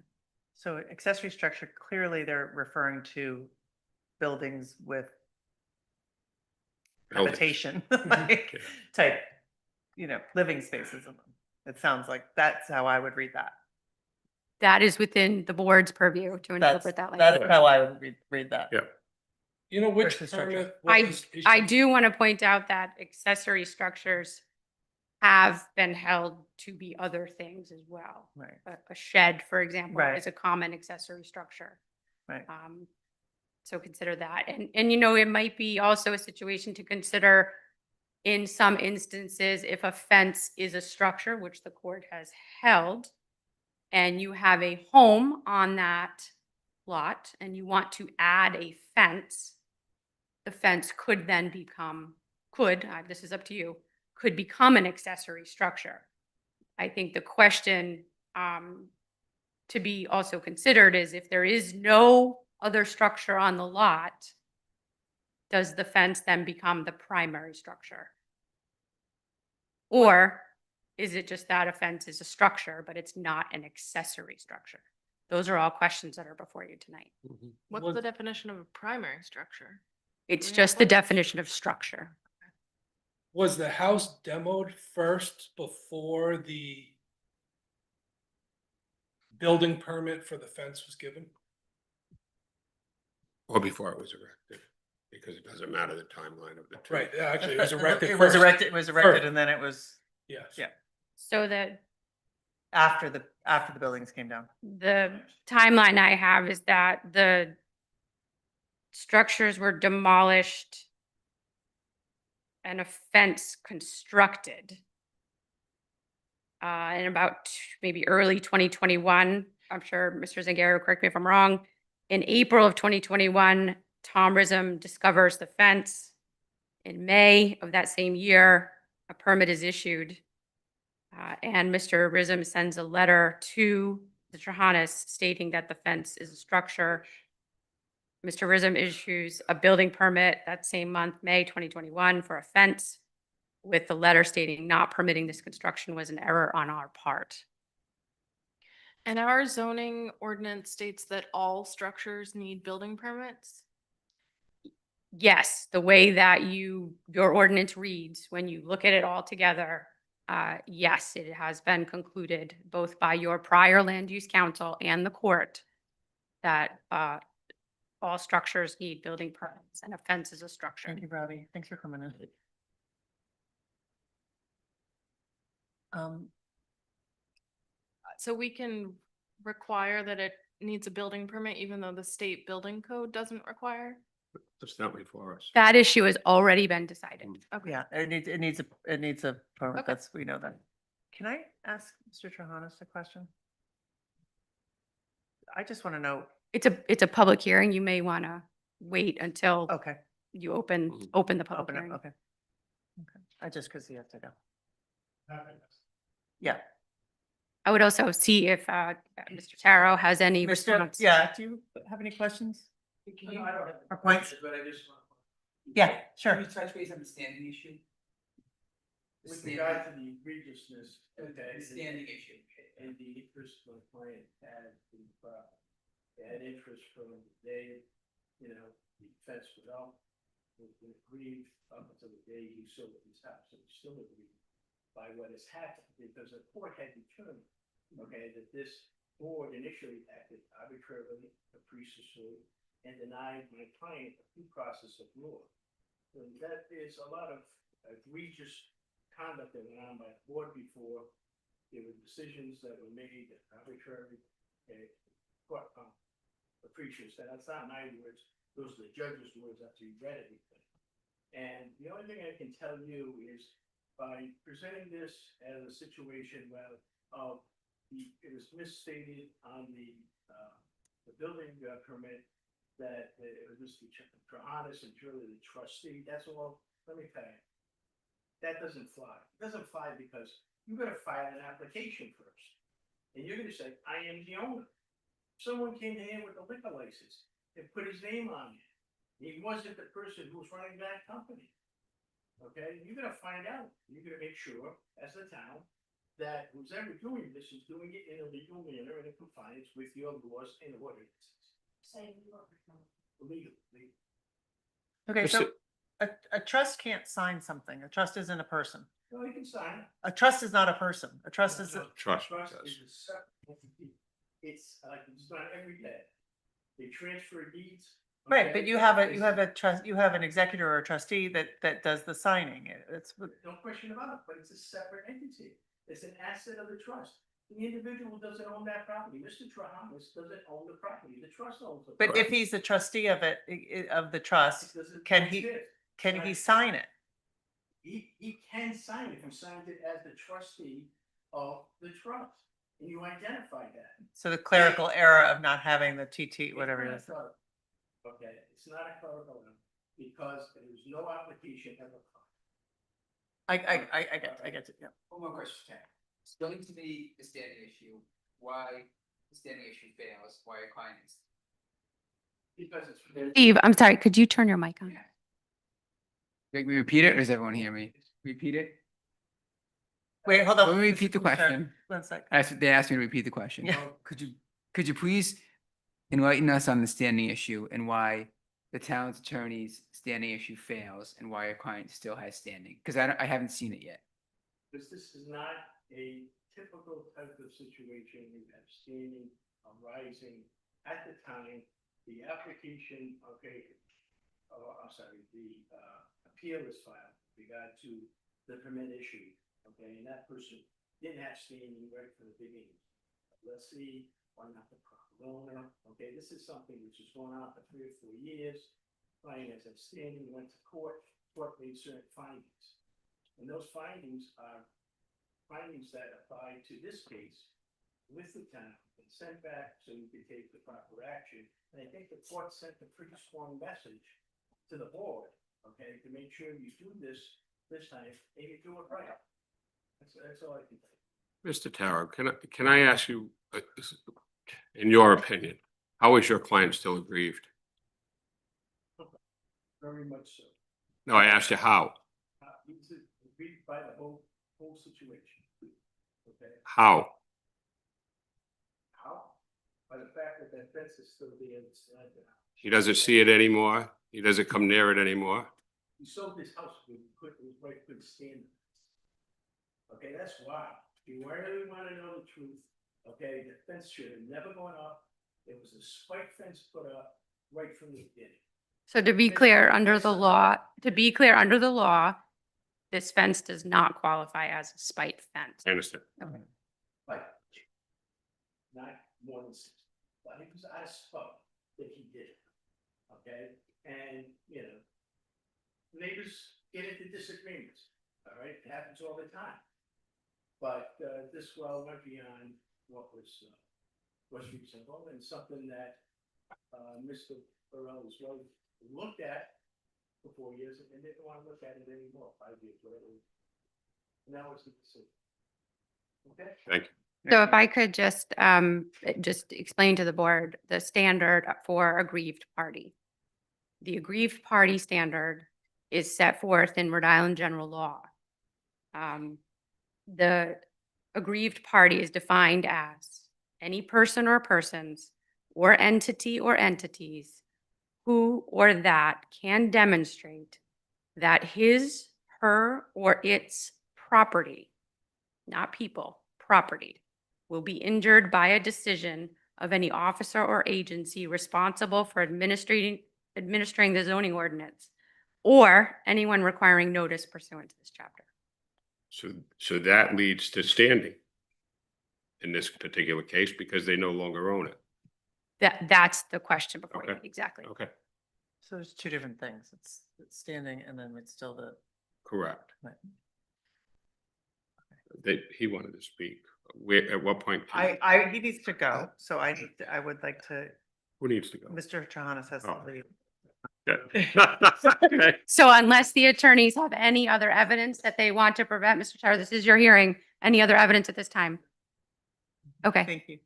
so accessory structure, clearly they're referring to buildings with Buildings. habitation, like type, living spaces in them. It sounds like that's how I would read that. That is within the board's purview to interpret that That's language. how I would read that. Yeah. You know which Versus structure. permit I was issued? do want to point out that accessory structures have been held to be other things as well. Right, A shed, for example, Right. is a common accessory structure. right. So consider that. And it might be also a situation to consider in some instances, if a fence is a structure, which the court has held, and you have a home on that lot and you want to add a fence, the fence could then become, this is up to you, could become an accessory structure. I think the question to be also considered is if there is no other structure on the lot, does the fence then become the primary structure? Or is it just that a fence is a structure, but it's not an accessory structure? Those are all questions that are before you tonight. What's Was- the definition of a primary structure? It's Yeah, just the what- definition of structure. Was the house demoed first before the building permit for the fence was given? Or before it was erected, because it doesn't matter the timeline of the two. Right, actually, it was erected It was first. erected, First. and then it was Yes. Yeah. So the after the buildings came down. the timeline I have is that the structures were demolished and a fence constructed in about maybe early 2021. I'm sure Mr. Zangaro, correct me if I'm wrong. In April of 2021, Tom Rism discovers the fence. In May of that same year, a permit is issued. And Mr. Rism sends a letter to the Trahanas stating that the fence is a structure. Mr. Rism issues a building permit that same month, May 2021, for a fence, with the letter stating not permitting this construction was an error on our part. And our zoning ordinance states that all structures need building permits? Yes, the way that your ordinance reads, when you look at it all together, yes, it has been concluded both by your prior land use council and the court that all structures need building permits and a fence is a structure. Thank you, Robbie. Thanks for coming in. So we can require that it needs a building permit even though the state building code doesn't require? That's not before us. That issue has already been decided. Okay. Yeah, it needs a permit. Okay. We know that. Can I ask Mr. Trahanas a question? I just want to know, It's a public hearing. You may want to wait until okay, you open the public open hearing. up, okay. Okay, I just, because you have to go. Yeah. I would also see if Mr. Taro has any Mr. response. Yeah, do you have any questions? Or points? But I just want. Yeah, sure. Can you touch base on the standing issue? The With standing- regard to the egregiousness, The okay, standing issue. and the interest my client had in the property. They had interest from the day, the fence was up, was agreed up until the day he sold his house, and still agreed by what has happened, because the court had determined, okay, that this board initially acted arbitrarily, capriciously, and denied my client the due process of law. So that is a lot of egregious conduct that went on by the board before. There were decisions that were made that arbitrarily, capricious. That's not my words, those are the judge's words after you read everything. And the only thing I can tell you is by presenting this as a situation where, it was misstated on the building permit that it was Mr. Trahanas and truly the trustee, that's all, let me tell you. That doesn't fly. It doesn't fly because you gotta file an application first. And you're gonna say, I am the owner. Someone came in with a liquor license and put his name on it. He wasn't the person who was running that company. Okay, you're gonna find out. You're gonna make sure, as the town, that who's ever doing this is doing it in a legal manner and in compliance with your laws and ordinances. Legally. Okay, so Mr. a trust can't sign something. A trust isn't a person. No, you can sign it. A trust is not a person. A trust is, Trust Trust does. is a separate entity. It's done every day. They transfer deeds. right, okay? but you have a trust, you have an executor or a trustee that does the signing. It's, No question about it, but it's a separate entity. It's an asset of the trust. The individual doesn't own that property. Mr. Trahanas doesn't own the property. The trust owns the but property. if he's the trustee of it, of the trust, It doesn't can he- exist. can he sign it? he can sign it, if he signs it as the trustee of the trust, and you identify that. So the clerical error of not having the TT, whatever it is. It's not a clerical. Okay, it's not a clerical error, because there was no application ever. I get it, yeah. One more question, Ken. Explain to me the standing issue, why the standing issue fails, why your client is. Because it's. Steve, I'm sorry, could you turn your mic on? Make me repeat it, or does everyone hear me? Repeat it? Wait, hold on. Let me repeat the Sorry, question. 1 sec. They asked me to repeat the question. Yeah. Could you please enlighten us on the standing issue and why the town's attorney's standing issue fails and why your client still has standing? Because I haven't seen it yet. Because this is not a typical type of situation. You have standing arising at the time, the application, okay, I'm sorry, the appeal is filed with regard to the permit issue, okay, and that person didn't have standing right from the beginning. Let's see, or not the proper owner, okay, this is something which is going on for 3 or 4 years. Client has standing, went to court made certain findings. And those findings are findings that apply to this case with the town and sent back so you can take the proper action. And I think the court sent a pretty strong message to the board, okay, to make sure you do this time and you do it right. That's all I can say. Mr. Taro, can I ask you, in your opinion, how is your client still aggrieved? Very much so. No, I asked you how. He's aggrieved by the whole situation. Okay, How? how? By the fact that that fence is still there, it's not there. He doesn't see it anymore? He doesn't come near it anymore? He sold his house with right good standards. Okay, that's why. If you really want to know the truth, okay, the fence should have never gone up. It was a spike fence put up right from the beginning. So to be clear, under the law, this fence does not qualify as a spite fence. I understand. Like, not more than 6, but it was out of spot that he did it. Okay, and, you know, neighbors get into disagreements, all right, it happens all the time. But, this well went beyond what was reasonable and something that, Mr. Burrell as well looked at for 4 years and didn't want to look at it anymore, 5 years later. Now it's the decision. Okay? Thank you. So if I could just explain to the board the standard for aggrieved party. The aggrieved party standard is set forth in Rhode Island general law. The aggrieved party is defined as any person or persons or entity or entities who or that can demonstrate that his, her, or its property, not people, property, will be injured by a decision of any officer or agency responsible for administering the zoning ordinance, or anyone requiring notice pursuant to this chapter. So that leads to standing in this particular case because they no longer own it. That's the question before you, Okay. exactly. Okay, So there's 2 different things. It's standing and then it's still the, correct. Right. He wanted to speak. Where, at what point? he needs to go. So I would like to, Who needs to go? Mr. Trahanas has to Oh. leave. Okay. So unless the attorneys have any other evidence that they want to prevent, Mr. Tyler, this is your hearing, any other evidence at this time? Okay, Thank you.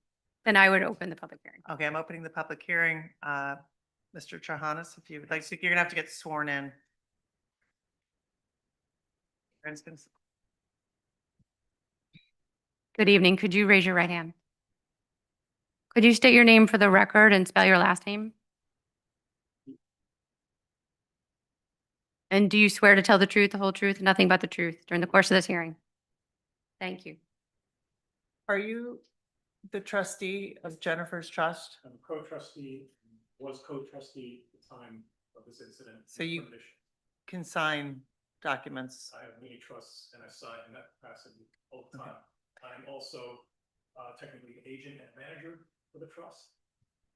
then I would open the public hearing. Okay, I'm opening the public hearing. Mr. Trahanas, if you would like, you're gonna have to get sworn in. Aaron's gonna- Good evening. Could you raise your right hand? Could you state your name for the record and spell your last name? And do you swear to tell the truth, the whole truth, and nothing but the truth during the course of this hearing? Thank you. Are you the trustee of Jennifer's Trust? I'm a co-trustee, was co-trustee at the time of this incident. So you- Can sign documents. I have many trusts and I sign in that capacity all the Okay. time. I'm also technically an agent and manager for the trust,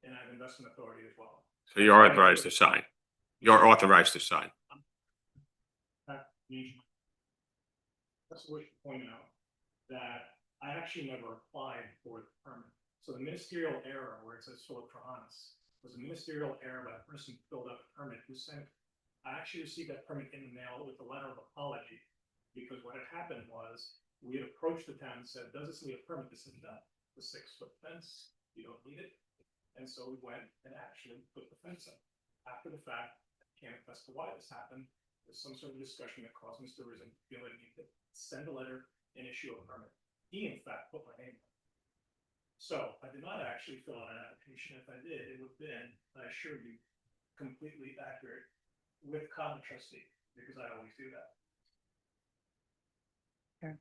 and I have investment authority as well. So you're authorized to sign. You're authorized to sign. also wish to point out that I actually never applied for the permit. So the ministerial error where it says Philip Trahanas was a ministerial error by the person who filled out the permit who sent. I actually received that permit in the mail with a letter of apology, because what had happened was we had approached the town and said, does this need a permit? They said, no, the 6-foot fence, you don't need it. And so we went and actually put the fence up. After the fact, I can't attest to why this happened. There's some sort of discussion that caused Mr. Rizzo to feel like he needed to send a letter and issue a permit. He in fact put my name on it. So I did not actually fill out an application. If I did, it would have been, I assure you, completely accurate with common trustee, because I always do that.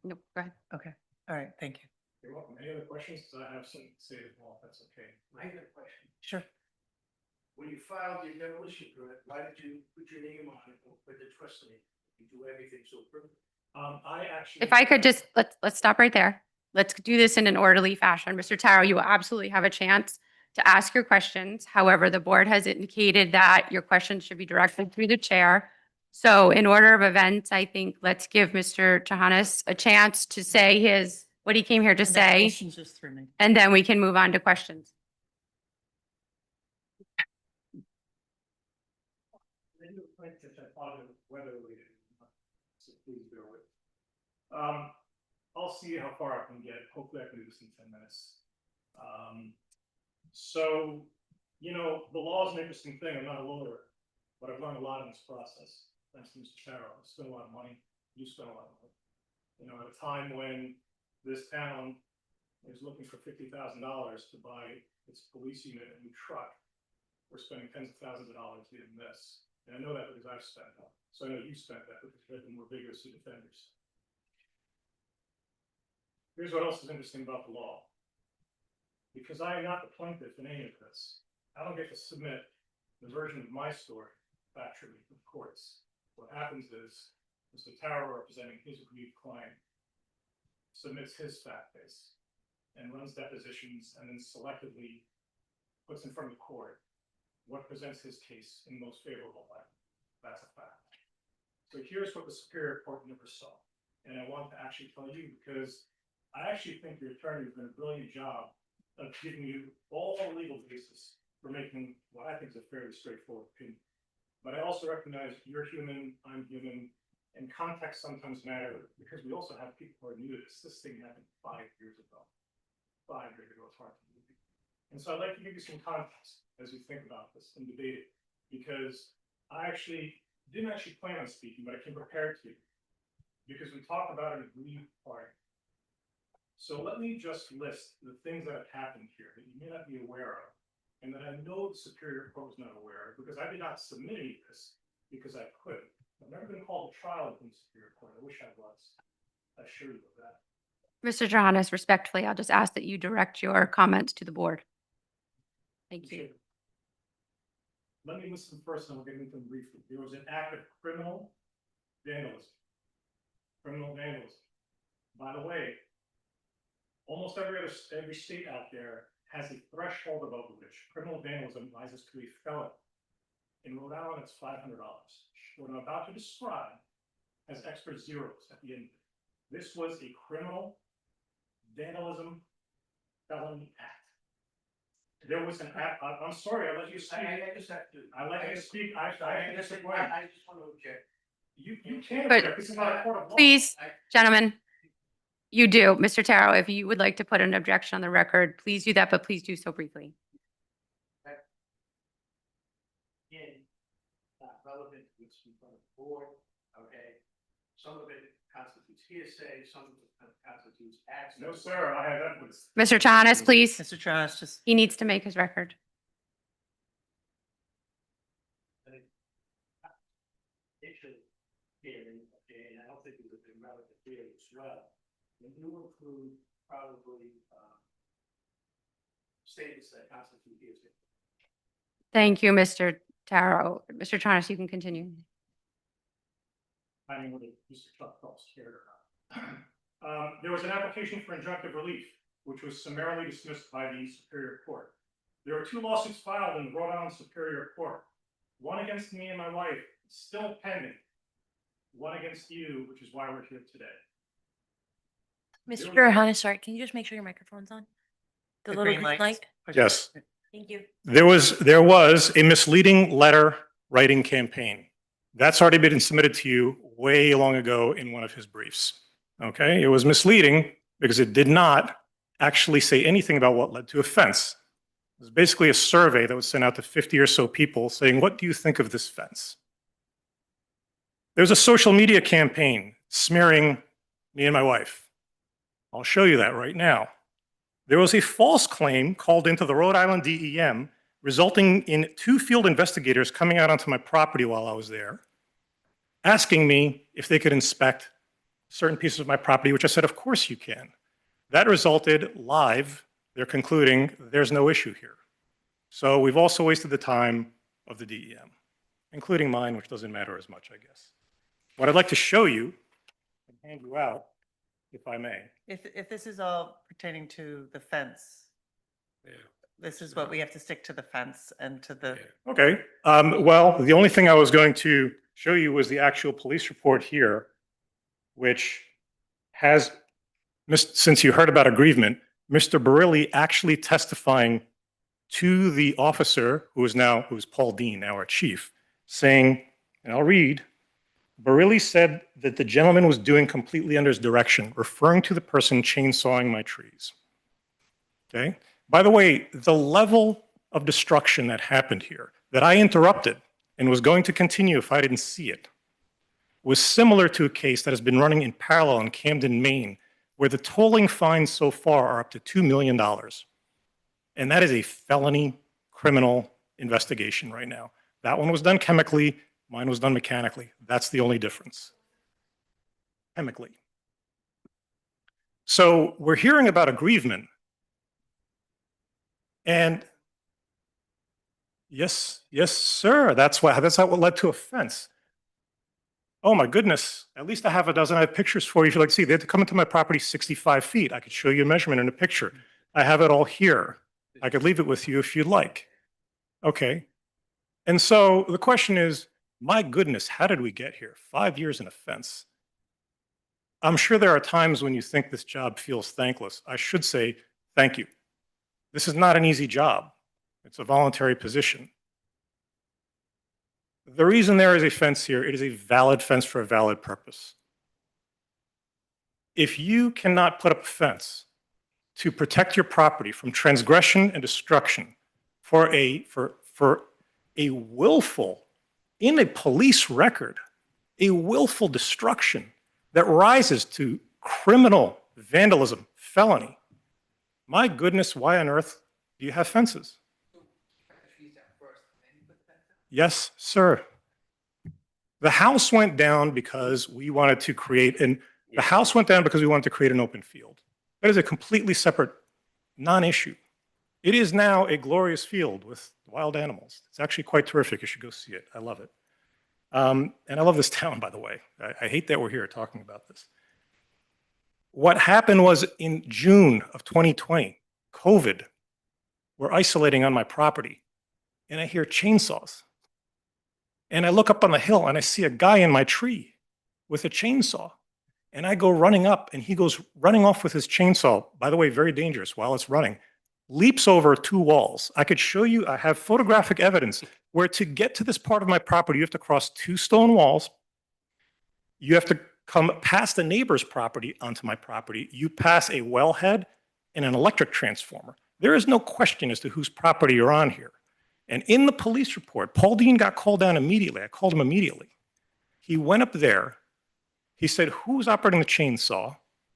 No, go ahead. Okay, all right, thank you. You're welcome. Any other questions? Because I have something to say as well, if that's okay. I have a question. Sure. When you filed your demolition permit, why did you put your name on it with the trust name? You do everything so perfect. I actually. If I could just, let's stop right there. Let's do this in an orderly fashion. Mr. Taro, you will absolutely have a chance to ask your questions. However, the board has indicated that your questions should be directed through the chair. So in order of events, I think let's give Mr. Trahanas a chance to say what he came here to And that say, motion's just through me. and then we can move on to questions. Many of the plaintiffs I thought it was weather related, so please bear with. I'll see how far I can get. Hopefully I can do this in 10 minutes. So, you know, the law is an interesting thing. I'm not a lawyer, but I've learned a lot in this process. Thanks to Mr. Taro. I spent a lot of money. You spent a lot of money. You know, at a time when this town is looking for $50,000 to buy its police unit a new truck, we're spending tens of thousands of dollars doing this. And I know that because I've spent that. So I know you spent that because you've been more vigorously defenders. Here's what else is interesting about the law. Because I am not the plaintiff in any of this, I don't get to submit the version of my story factually to the courts. What happens is Mr. Taro, representing his aggrieved client, submits his fact base and runs depositions and then selectively puts in front of the court what presents his case in the most favorable light. That's a fact. So here's what the Superior Court never saw. And I want to actually tell you because I actually think your attorney has done a brilliant job of giving you all the legal basis for making what I think is a fairly straightforward opinion. But I also recognize you're human, I'm human, and context sometimes matter because we also have people who are new to this. This thing happened 5 years ago. 5 years ago, it's hard to believe. And so I'd like to give you some context as you think about this and debate it, because I didn't plan on speaking, but I came prepared to, because we talk about an aggrieved party. So let me just list the things that have happened here that you may not be aware of, and that I know the Superior Court was not aware of, because I did not submit any of this because I couldn't. I've never been called to trial in the Superior Court. I wish I was. I assure you of that. Mr. Trahanas, respectfully, I'll just ask that you direct your comments to the board. Thank you. Appreciate it. Let me list them first and we'll get into them briefly. There was an act of criminal vandalism. Criminal vandalism. By the way, almost every state out there has a threshold above which criminal vandalism rises to a felony. In Rhode Island, it's $500. What I'm about to describe has extra zeros at the end. This was a criminal vandalism felony act. There was an act. I'm sorry, I let you speak. I just have to. I let you speak. I just want to object. You can't But object. This is not a court of law. Please, gentlemen, you do. Mr. Taro, if you would like to put an objection on the record, please do that, but please do so briefly. Again, not relevant to what's in front of the board, okay? Some of it constitutes hearsay, some of it constitutes acts. No, sir, I have evidence. Mr. Trahanas, please. Mr. Travis, just, He needs to make his record. Issue hearing, okay, and I don't think it would have been relevant here as well. And you include probably statements that constitute hearsay. Thank you, Mr. Taro. Mr. Trahanas, you can continue. I mean, whether Mr. Chuck Phelps cared or not. There was an application for injunctive relief, which was summarily dismissed by the Superior Court. There were 2 lawsuits filed in the Rhode Island Superior Court. One against me and my wife, still pending. One against you, which is why we're here today. Mr. Hannah, sorry, can you just make sure your microphone's on? The little green light? Yes. Thank you. There was a misleading letter writing campaign. That's already been submitted to you way long ago in one of his briefs. Okay, it was misleading because it did not actually say anything about what led to offense. It was basically a survey that was sent out to 50 or so people saying, what do you think of this fence? There's a social media campaign smearing me and my wife. I'll show you that right now. There was a false claim called into the Rhode Island DEM, resulting in 2 field investigators coming out onto my property while I was there, asking me if they could inspect certain pieces of my property, which I said, of course you can. That resulted live, they're concluding there's no issue here. So we've also wasted the time of the DEM, including mine, which doesn't matter as much, I guess. What I'd like to show you and hand you out, if I may. If this is all pertaining to the fence, this is what we have to stick to the fence and to the, Okay, well, the only thing I was going to show you was the actual police report here, which has, since you heard about aggrievement, Mr. Barilli actually testifying to the officer who's Paul Dean, now our chief, saying, and I'll read, Barilli said that the gentleman was doing completely under his direction, referring to the person chainsawing my trees. Okay? By the way, the level of destruction that happened here, that I interrupted and was going to continue if I didn't see it, was similar to a case that has been running in parallel in Camden, Maine, where the tolling fines so far are up to $2 million. And that is a felony criminal investigation right now. That one was done chemically, mine was done mechanically. That's the only difference. Chemically. So we're hearing about aggrievement. And yes, sir, that's what led to offense. Oh my goodness, at least I have a dozen. I have pictures for you if you'd like to see. They had to come into my property 65 feet. I could show you a measurement in a picture. I have it all here. I could leave it with you if you'd like. Okay. And so the question is, my goodness, how did we get here? 5 years in a fence. I'm sure there are times when you think this job feels thankless. I should say thank you. This is not an easy job. It's a voluntary position. The reason there is a fence here, it is a valid fence for a valid purpose. If you cannot put up a fence to protect your property from transgression and destruction for a willful, in a police record, a willful destruction that rises to criminal vandalism, felony, my goodness, why on earth do you have fences? Yes, sir. The house went down because we wanted to create an open field. That is a completely separate non-issue. It is now a glorious field with wild animals. It's actually quite terrific. You should go see it. I love it. And I love this town, by the way. I hate that we're here talking about this. What happened was in June of 2020, COVID, we're isolating on my property, and I hear chainsaws. And I look up on the hill and I see a guy in my tree with a chainsaw. And I go running up and he goes running off with his chainsaw, by the way, very dangerous while it's running, leaps over 2 walls. I could show you, I have photographic evidence where to get to this part of my property, you have to cross 2 stone walls. You have to come past the neighbor's property onto my property. You pass a wellhead and an electric transformer. There is no question as to whose property you're on here. And in the police report, Paul Dean got called down immediately. I called him immediately. He went up there. He said, who's operating the chainsaw?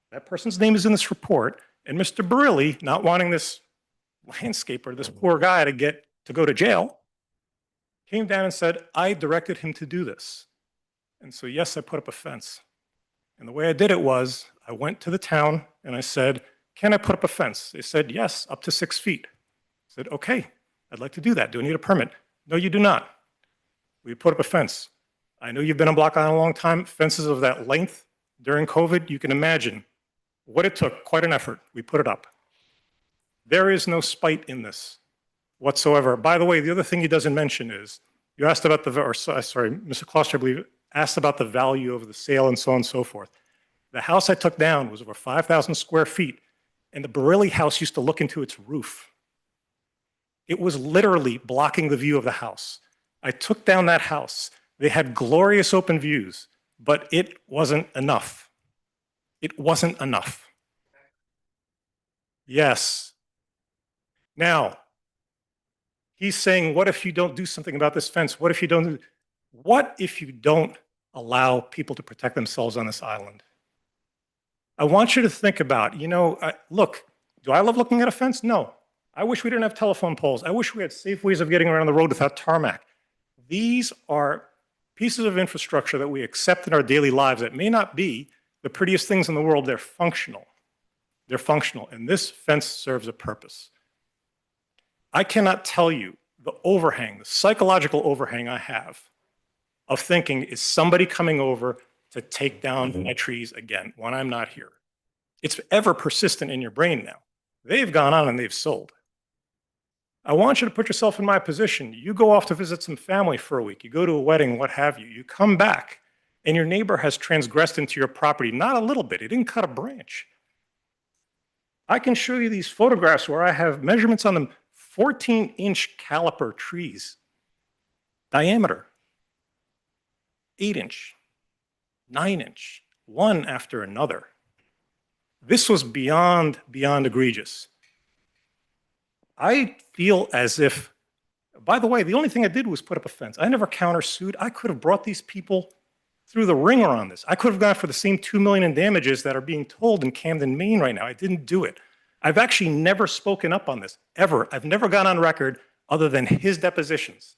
That person's name is in this report. And Mr. Barilli, not wanting this landscaper, this poor guy to go to jail, came down and said, I directed him to do this. And so, yes, I put up a fence. And the way I did it was I went to the town and I said, can I put up a fence? They said, yes, up to 6 feet. I said, okay, I'd like to do that. Do I need a permit? No, you do not. We put up a fence. I know you've been on Block Island a long time. Fences of that length during COVID, you can imagine what it took, quite an effort. We put it up. There is no spite in this whatsoever. By the way, the other thing he doesn't mention is, you asked about Mr. Kloster, I believe, asked about the value of the sale and so on and so forth. The house I took down was over 5,000 square feet, and the Barilli house used to look into its roof. It was literally blocking the view of the house. I took down that house. They had glorious open views, but it wasn't enough. It wasn't enough. Yes. Now, he's saying, what if you don't do something about this fence? What if you don't allow people to protect themselves on this island? I want you to think about, look, do I love looking at a fence? No. I wish we didn't have telephone poles. I wish we had safe ways of getting around the road without tarmac. These are pieces of infrastructure that we accept in our daily lives that may not be the prettiest things in the world. They're functional. They're functional, and this fence serves a purpose. I cannot tell you the overhang, the psychological overhang I have of thinking, is somebody coming over to take down my trees again when I'm not here? It's ever persistent in your brain now. They've gone on and they've sold. I want you to put yourself in my position. You go off to visit some family for a week. You go to a wedding, what have you. You come back, and your neighbor has transgressed into your property, not a little bit. He didn't cut a branch. I can show you these photographs where I have measurements on them, 14-inch caliper trees, diameter, 8-inch, 9-inch, one after another. This was beyond egregious. I feel as if, by the way, the only thing I did was put up a fence. I never countersued. I could have brought these people through the ringer on this. I could have gone for the same $2 million in damages that are being told in Camden, Maine right now. I didn't do it. I've actually never spoken up on this, ever. I've never gone on record other than his depositions.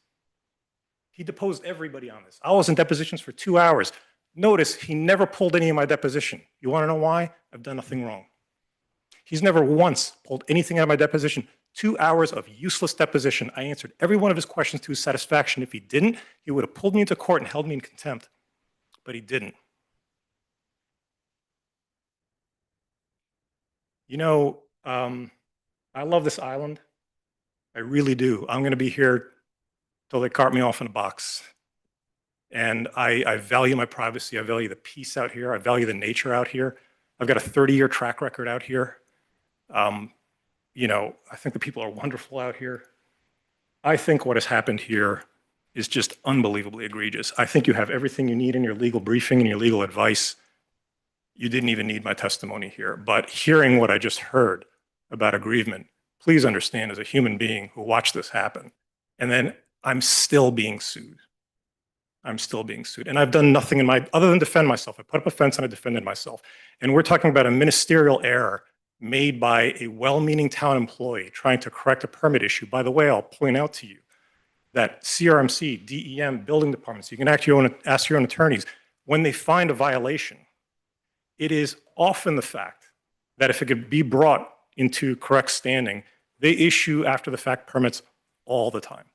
He deposed everybody on this. I was in depositions for 2 hours. Notice he never pulled any of my deposition. You want to know why? I've done nothing wrong. He's never once pulled anything out of my deposition. 2 hours of useless deposition. I answered every one of his questions to his satisfaction. If he didn't, he would have pulled me into court and held me in contempt. But he didn't. I love this island. I really do. I'm going to be here till they cart me off in a box. And I value my privacy. I value the peace out here. I value the nature out here. I've got a 30-year track record out here. I think the people are wonderful out here. I think what has happened here is just unbelievably egregious. I think you have everything you need in your legal briefing and your legal advice. You didn't even need my testimony here. But hearing what I just heard about aggrievement, please understand, as a human being who watched this happen, and then I'm still being sued. I'm still being sued. And I've done nothing other than defend myself. I put up a fence and I defended myself. And we're talking about a ministerial error made by a well-meaning town employee trying to correct a permit issue. By the way, I'll point out to you that CRMC, DEM, building departments, you can ask your own attorneys, when they find a violation, it is often the fact that if it could be brought into correct standing, they issue after the fact permits all the time.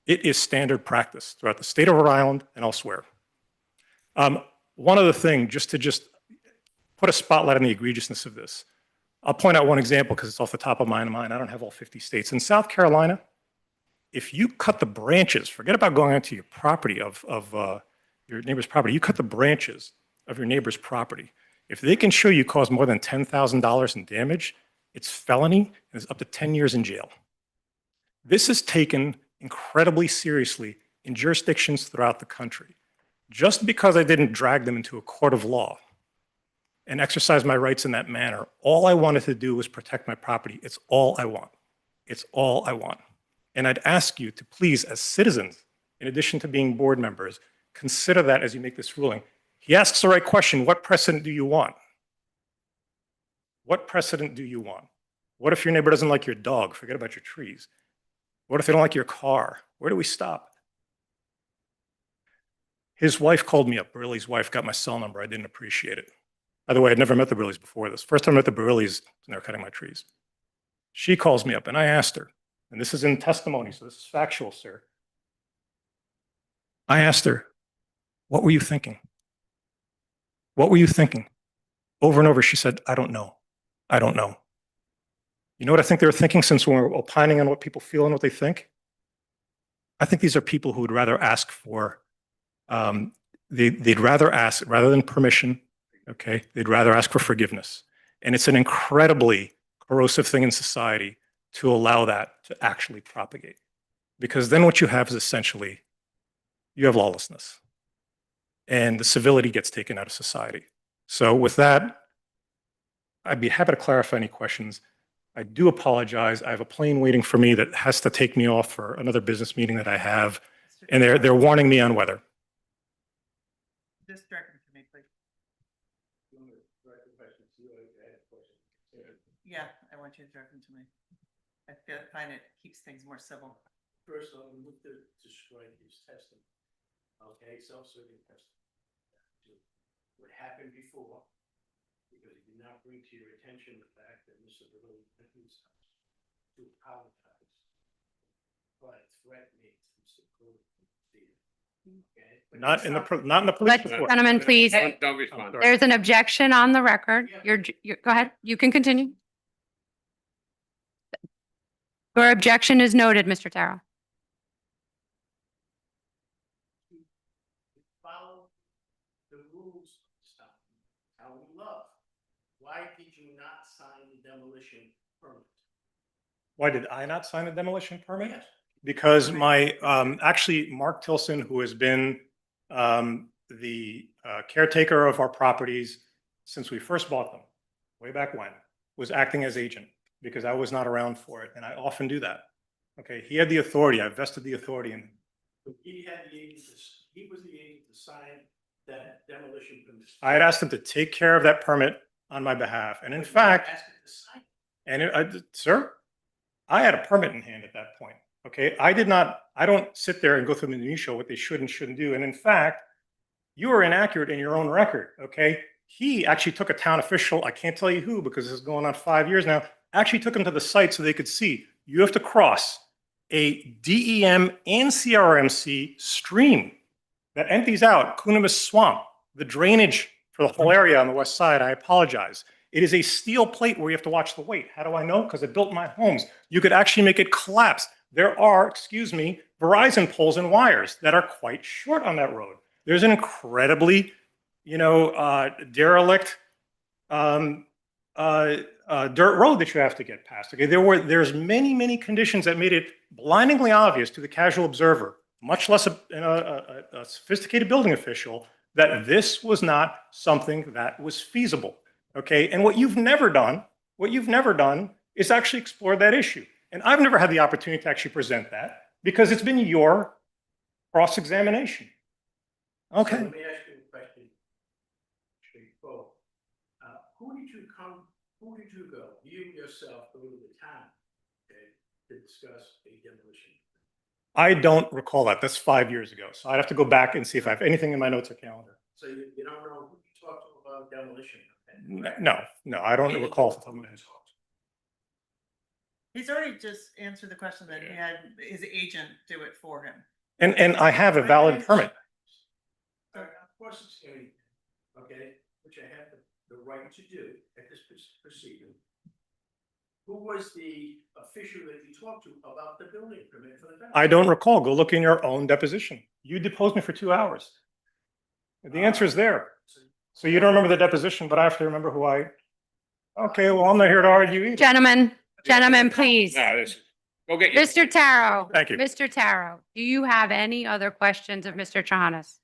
It is standard practice throughout the state of Rhode Island and elsewhere. One other thing, just to put a spotlight on the egregiousness of this. I'll point out one example because it's off the top of my mind. I don't have all 50 states. In South Carolina, if you cut the branches, forget about going onto your property of your neighbor's property, you cut the branches of your neighbor's property. If they can show you caused more than $10,000 in damage, it's felony and it's up to 10 years in jail. This is taken incredibly seriously in jurisdictions throughout the country. Just because I didn't drag them into a court of law and exercise my rights in that manner, all I wanted to do was protect my property. It's all I want. It's all I want. And I'd ask you to please, as citizens, in addition to being board members, consider that as you make this ruling. He asks the right question: what precedent do you want? What precedent do you want? What if your neighbor doesn't like your dog? Forget about your trees. What if they don't like your car? Where do we stop? His wife called me up. Barilli's wife got my cell number. I didn't appreciate it. By the way, I'd never met the Barillis before this. First time I met the Barillis, they were cutting my trees. She calls me up and I asked her, and this is in testimony, so this is factual, sir. I asked her, what were you thinking? What were you thinking? Over and over, she said, I don't know. I don't know. You know what I think they were thinking, since we're opining on what people feel and what they think? I think these are people who would rather ask for, they'd rather ask, rather than permission, Okay? They'd rather ask for forgiveness. And it's an incredibly corrosive thing in society to allow that to actually propagate. Because then what you have is essentially, you have lawlessness. And the civility gets taken out of society. So with that, I'd be happy to clarify any questions. I do apologize. I have a plane waiting for me that has to take me off for another business meeting that I have. And they're warning me on weather. Just direct them to me, please. Yeah, I want you to direct them to me. Find it keeps things more civil. First, I'll move to destroy his testimony. Okay, self-serving testimony. What happened before, because he did not bring to your attention the fact that Mr. Berlin went to his house to apologize, but threatened me to Mr. Berlin. Okay? But Not in the, that's not in the police Let's, report. gentlemen, please. Don't respond. There's an objection on the record. Go ahead. You can continue. Your objection is noted, Mr. Taro. Follow the rules, stop. How we love. Why did you not sign the demolition permit? Why did I not sign a demolition permit? Yes. Because my, actually, Mark Tilson, who has been the caretaker of our properties since we first bought them, way back when, was acting as agent because I was not around for it, and I often do that. Okay, he had the authority, I vested the authority in him. He had the agent, he was the agent to sign that demolition permit. I had asked him to take care of that permit on my behalf, and in But you fact, asked him to sign it. and sir, I had a permit in hand at that point. Okay, I don't sit there and go through the minutia of what they should and shouldn't do. And in fact, you are inaccurate in your own record. Okay, he actually took a town official, I can't tell you who because this is going on 5 years now, actually took him to the site so they could see you have to cross a DEM and CRMC stream that empties out Cunimus Swamp, the drainage for the whole area on the west side. I apologize. It is a steel plate where you have to watch the weight. How do I know? Because I built my homes. You could actually make it collapse. There are, excuse me, Verizon poles and wires that are quite short on that road. There's an incredibly, derelict dirt road that you have to get past. Okay, there's many conditions that made it blindingly obvious to the casual observer, much less a sophisticated building official, that this was not something that was feasible. Okay, and what you've never done is actually explore that issue. And I've never had the opportunity to actually present that because it's been your cross-examination. Okay. So let me ask you a question. Straightforward. Who did you go, you yourself, go to the town, okay, to discuss a demolition? I don't recall that. That's 5 years ago. So I'd have to go back and see if I have anything in my notes or calendar. So you don't know who you talked to about demolition? No, I don't recall off the top of my head. He's already just answered the question that he had his agent do it for him. And I have a valid permit. Of course it's anything, okay, which I have the right to do at this proceeding. Who was the official that you talked to about the building permit for the demolition? I don't recall. Go look in your own deposition. You deposed me for 2 hours. The answer is there. So you don't remember the deposition, but I have to remember who I, okay, well, I'm not here to argue either. Gentlemen, please. No, go get your. Mr. Taro. Thank you. Mr. Taro, do you have any other questions of Mr. Chahanas?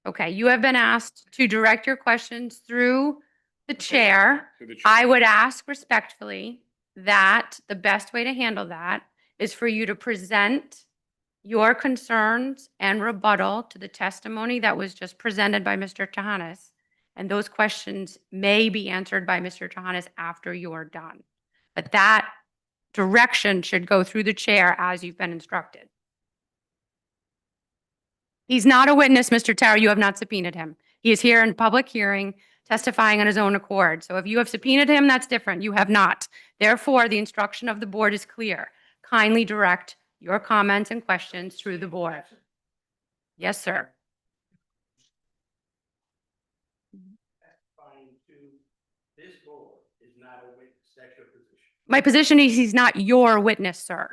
Okay, you have been asked to direct your questions through the chair. To the chair. I would ask respectfully that the best way to handle that is for you to present your concerns and rebuttal to the testimony that was just presented by Mr. Chahanas. And those questions may be answered by Mr. Chahanas after you are done. But that direction should go through the chair as you've been instructed. He's not a witness, Mr. Taro. You have not subpoenaed him. He is here in public hearing, testifying on his own accord. So if you have subpoenaed him, that's different. You have not. Therefore, the instruction of the board is clear. Kindly direct your comments and questions through the board. Yes, sir. Testifying to this board is not a witness, that's your position. My position is he's not your witness, sir.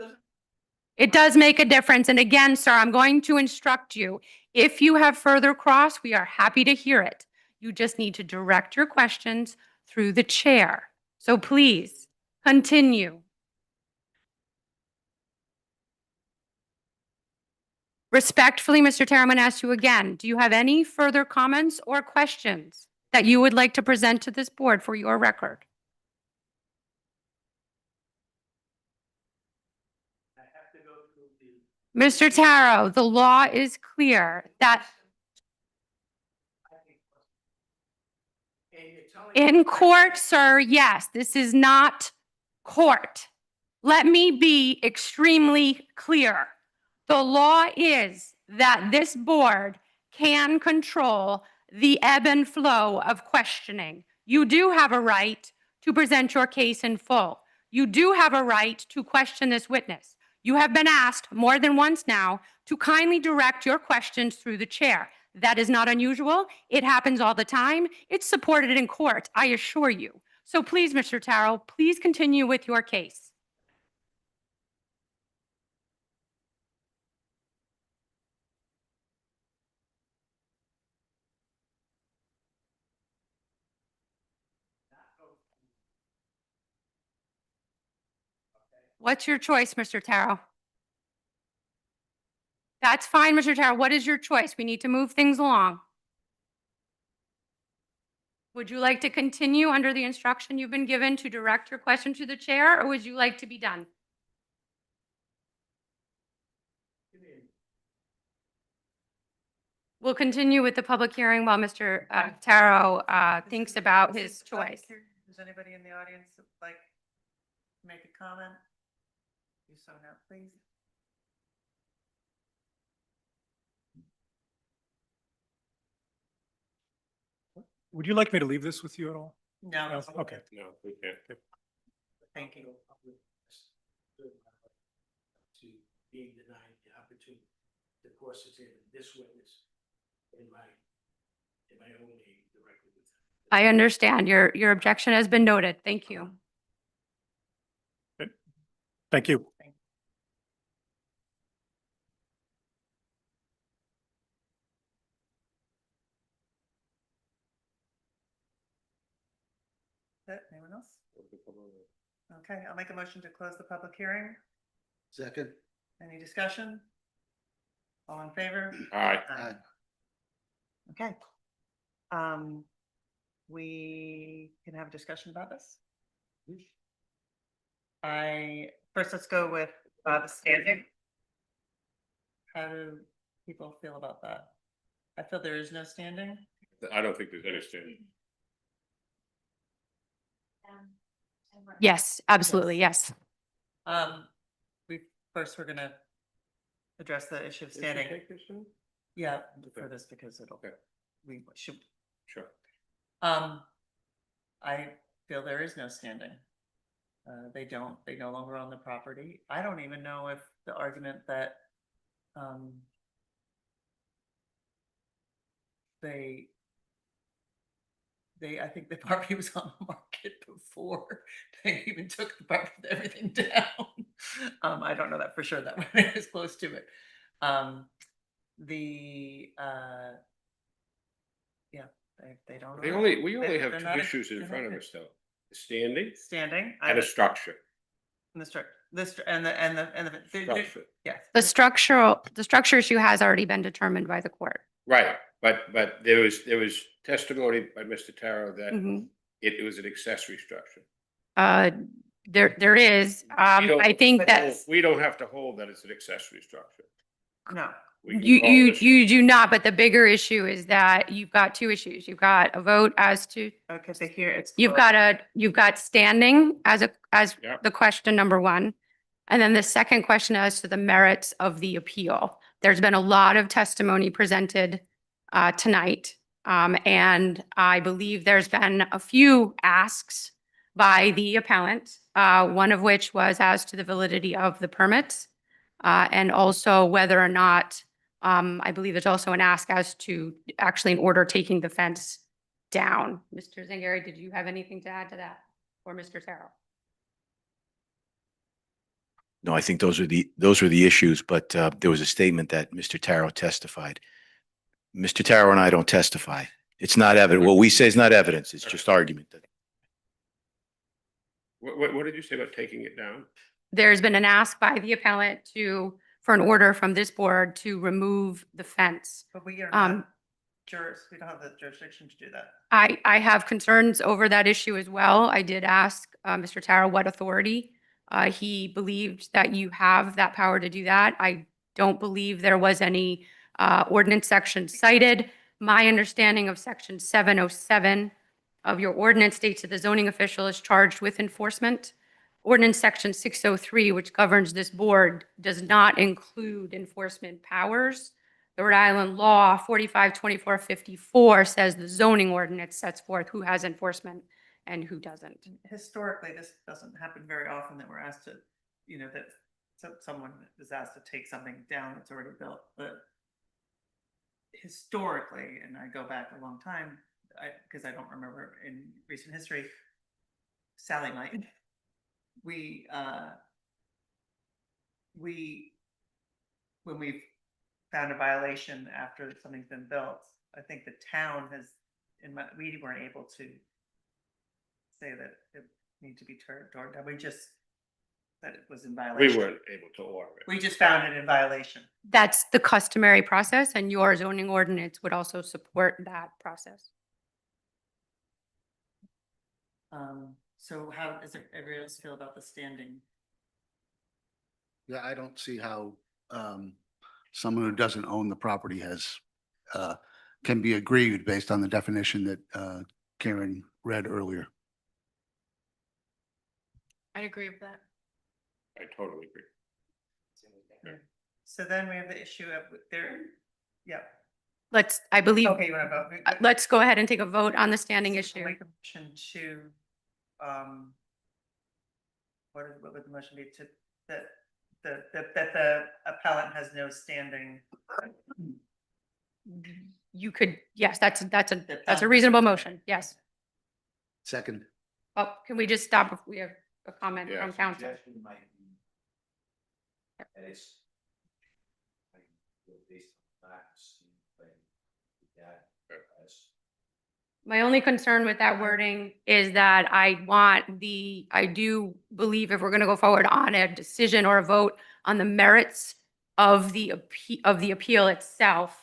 It does make a difference. And again, sir, I'm going to instruct you. If you have further cross, we are happy to hear it. You just need to direct your questions through the chair. So please continue. Respectfully, Mr. Terra, I'm going to ask you again, do you have any further comments or questions that you would like to present to this board for your record? I have to go through the. Mr. Taro, the law is clear that And you're telling me- in court, sir, yes, this is not court. Let me be extremely clear. The law is that this board can control the ebb and flow of questioning. You do have a right to present your case in full. You do have a right to question this witness. You have been asked more than once now to kindly direct your questions through the chair. That is not unusual. It happens all the time. It's supported in court, I assure you. So please, Mr. Taro, please continue with your case. What's your choice, Mr. Taro? That's fine, Mr. Taro. What is your choice? We need to move things along. Would you like to continue under the instruction you've been given to direct your question to the chair, or would you like to be done? We'll continue with the public hearing while Mr. Taro thinks about his choice. Does anybody in the audience like to make a comment? Do so now, please. Would you like me to leave this with you at all? No. Okay. No, we can't. Thank you. To being denied the opportunity to cross-examine this witness in my own name directly with them. I understand. Your objection has been noted. Thank you. Thank you. Anyone else? Okay, I'll make a motion to close the public hearing. Second. Any discussion? All in favor? Aye. Aye. Okay. We can have a discussion about this. First, let's go with the standing. How do people feel about that? I feel there is no standing. I don't think there's any standing. Yes, absolutely. Yes. We're gonna address the issue of standing. Yeah, for this because it'll, Okay. we should, Sure. I feel there is no standing. They no longer own the property. I don't even know if the argument that, I think the property was on the market before they even took the property, everything down. I don't know that for sure, that one is close to it. Yeah, they don't. We own only They're have two not- issues in they're front not- of us though. Standing Standing. and a structure. And the structure, yes. The structure issue has already been determined by the court. Right, but there was testimony by Mr. Taro that Mhm. it was an accessory structure. There is, I think that We don't have to hold that it's an accessory structure. No, We can you, call you, this- you do not, but the bigger issue is that you've got two issues. You've got a vote as to, okay, so here it's. you've got standing as Yeah. the question number one. And then the second question as to the merits of the appeal. There's been a lot of testimony presented tonight. And I believe there's been a few asks by the appellant, one of which was as to the validity of the permits. And also whether or not, I believe there's also an ask as to actually an order taking the fence down. Mr. Zangari, did you have anything to add to that? Or Mr. Terrell? No, I think those were the issues, but there was a statement that Mr. Taro testified. Mr. Taro and I don't testify, It's not evident. What we say is not evidence. It's just argument. What did you say about taking it down? There's been an ask by the appellant for an order from this board to remove the fence. But we are Um, not we don't have the jurisdiction to do that. I have concerns over that issue as well. I did ask Mr. Tara what authority he believed that you have that power to do that. I don't believe there was any ordinance section cited. My understanding of section 707 of your ordinance states that the zoning official is charged with enforcement. Ordinance section 603, which governs this board, does not include enforcement powers. The Rhode Island law 452454 says the zoning ordinance sets forth who has enforcement and who doesn't. Historically, this doesn't happen very often that we're asked to, that someone is asked to take something down that's already built, but historically, and I go back a long time, because I don't remember in recent history, Sally might, when we've found a violation after something's been built, I think the town has, we weren't able to say that it needed to be torn down. We just, that it was in violation. We weren't able to order it. We just found it in violation. That's the customary process, and your zoning ordinance would also support that process. So how does everybody else feel about the standing? Yeah, I don't see how someone who doesn't own the property can be aggrieved based on the definition that Karen read earlier. I'd agree with that. I totally agree. So then we have the issue of yeah. I believe, Okay, you want to vote? let's go ahead and take a vote on the standing issue. Make a motion to, what would the motion be to, that the appellant has no standing? You could, yes, that's a reasonable motion, yes. Second. Oh, can we just stop if we have a comment Yeah. from council? My only concern with that wording is that I do believe if we're going to go forward on a decision or a vote on the merits of the appeal itself,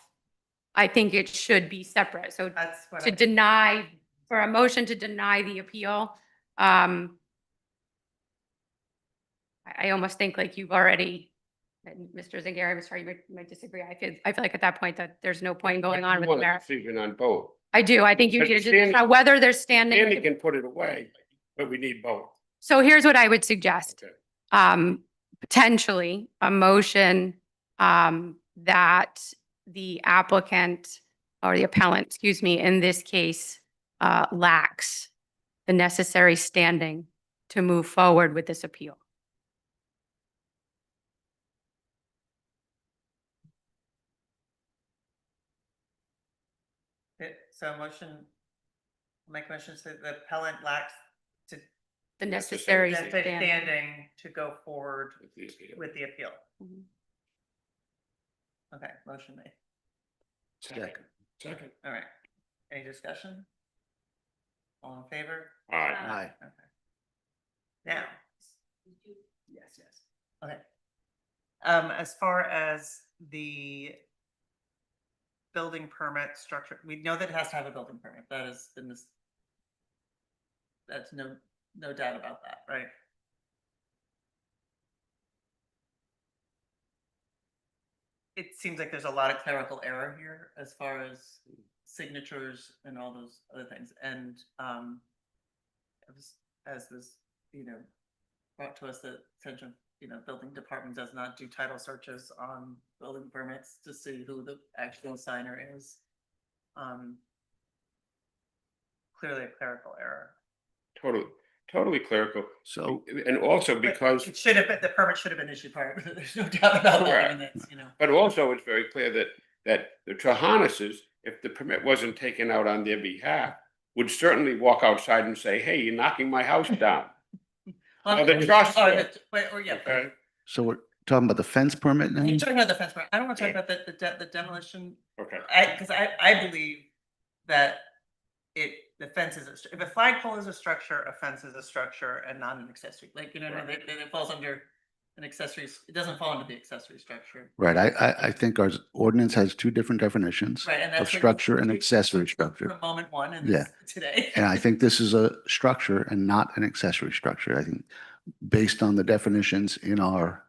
I think it should be separate. So That's what to deny, for a motion to deny the appeal, I almost think like you've already, and Mr. Zangari, I'm sorry, you might disagree. I feel like at that point that there's no point going on You with the want a merit. decision on both. I do. I think you But need to standing- decide whether there's Andy standing. can put it away, but we need both. So here's what I would suggest. Okay. Potentially a motion that the applicant or the appellant, excuse me, in this case, lacks the necessary standing to move forward with this appeal. So make a motion so the appellant lacks The necessary the standing. standing to go forward With the appeal. with the appeal. Mhm. Okay, motion made. Second. Second. All right. Any discussion? All in favor? All right. Aye. Okay. Now. Yes, yes. Okay. As far as the building permit structure, we know that it has to have a building permit. That has been this. That's no doubt about that, right? It seems like there's a lot of clerical error here as far as signatures and all those other things. And as this, brought to us, the central, building department does not do title searches on building permits to see who the actual signer is. Clearly a clerical error. Totally clerical. So And also But because, it should have been, the permit should have been issued prior. There's no doubt about that. I mean, that's, but also it's very clear that the Trahanuses, if the permit wasn't taken out on their behalf, would certainly walk outside and say, hey, you're knocking my house down. Or the trust. Yeah. Okay. So we're talking about the fence permit now? You're talking about the fence permit. I don't want to talk about the demolition, Okay. because I believe that the fence is, if a flagpole is a structure, a fence is a structure and not an accessory, like, you know, then it falls under an accessory, it doesn't fall under the accessory structure. Right. I think our ordinance has two different definitions Right, and of that's what structure and we- accessory structure. From moment one and Yeah. today. And I think this is a structure and not an accessory structure. I think based on the definitions in our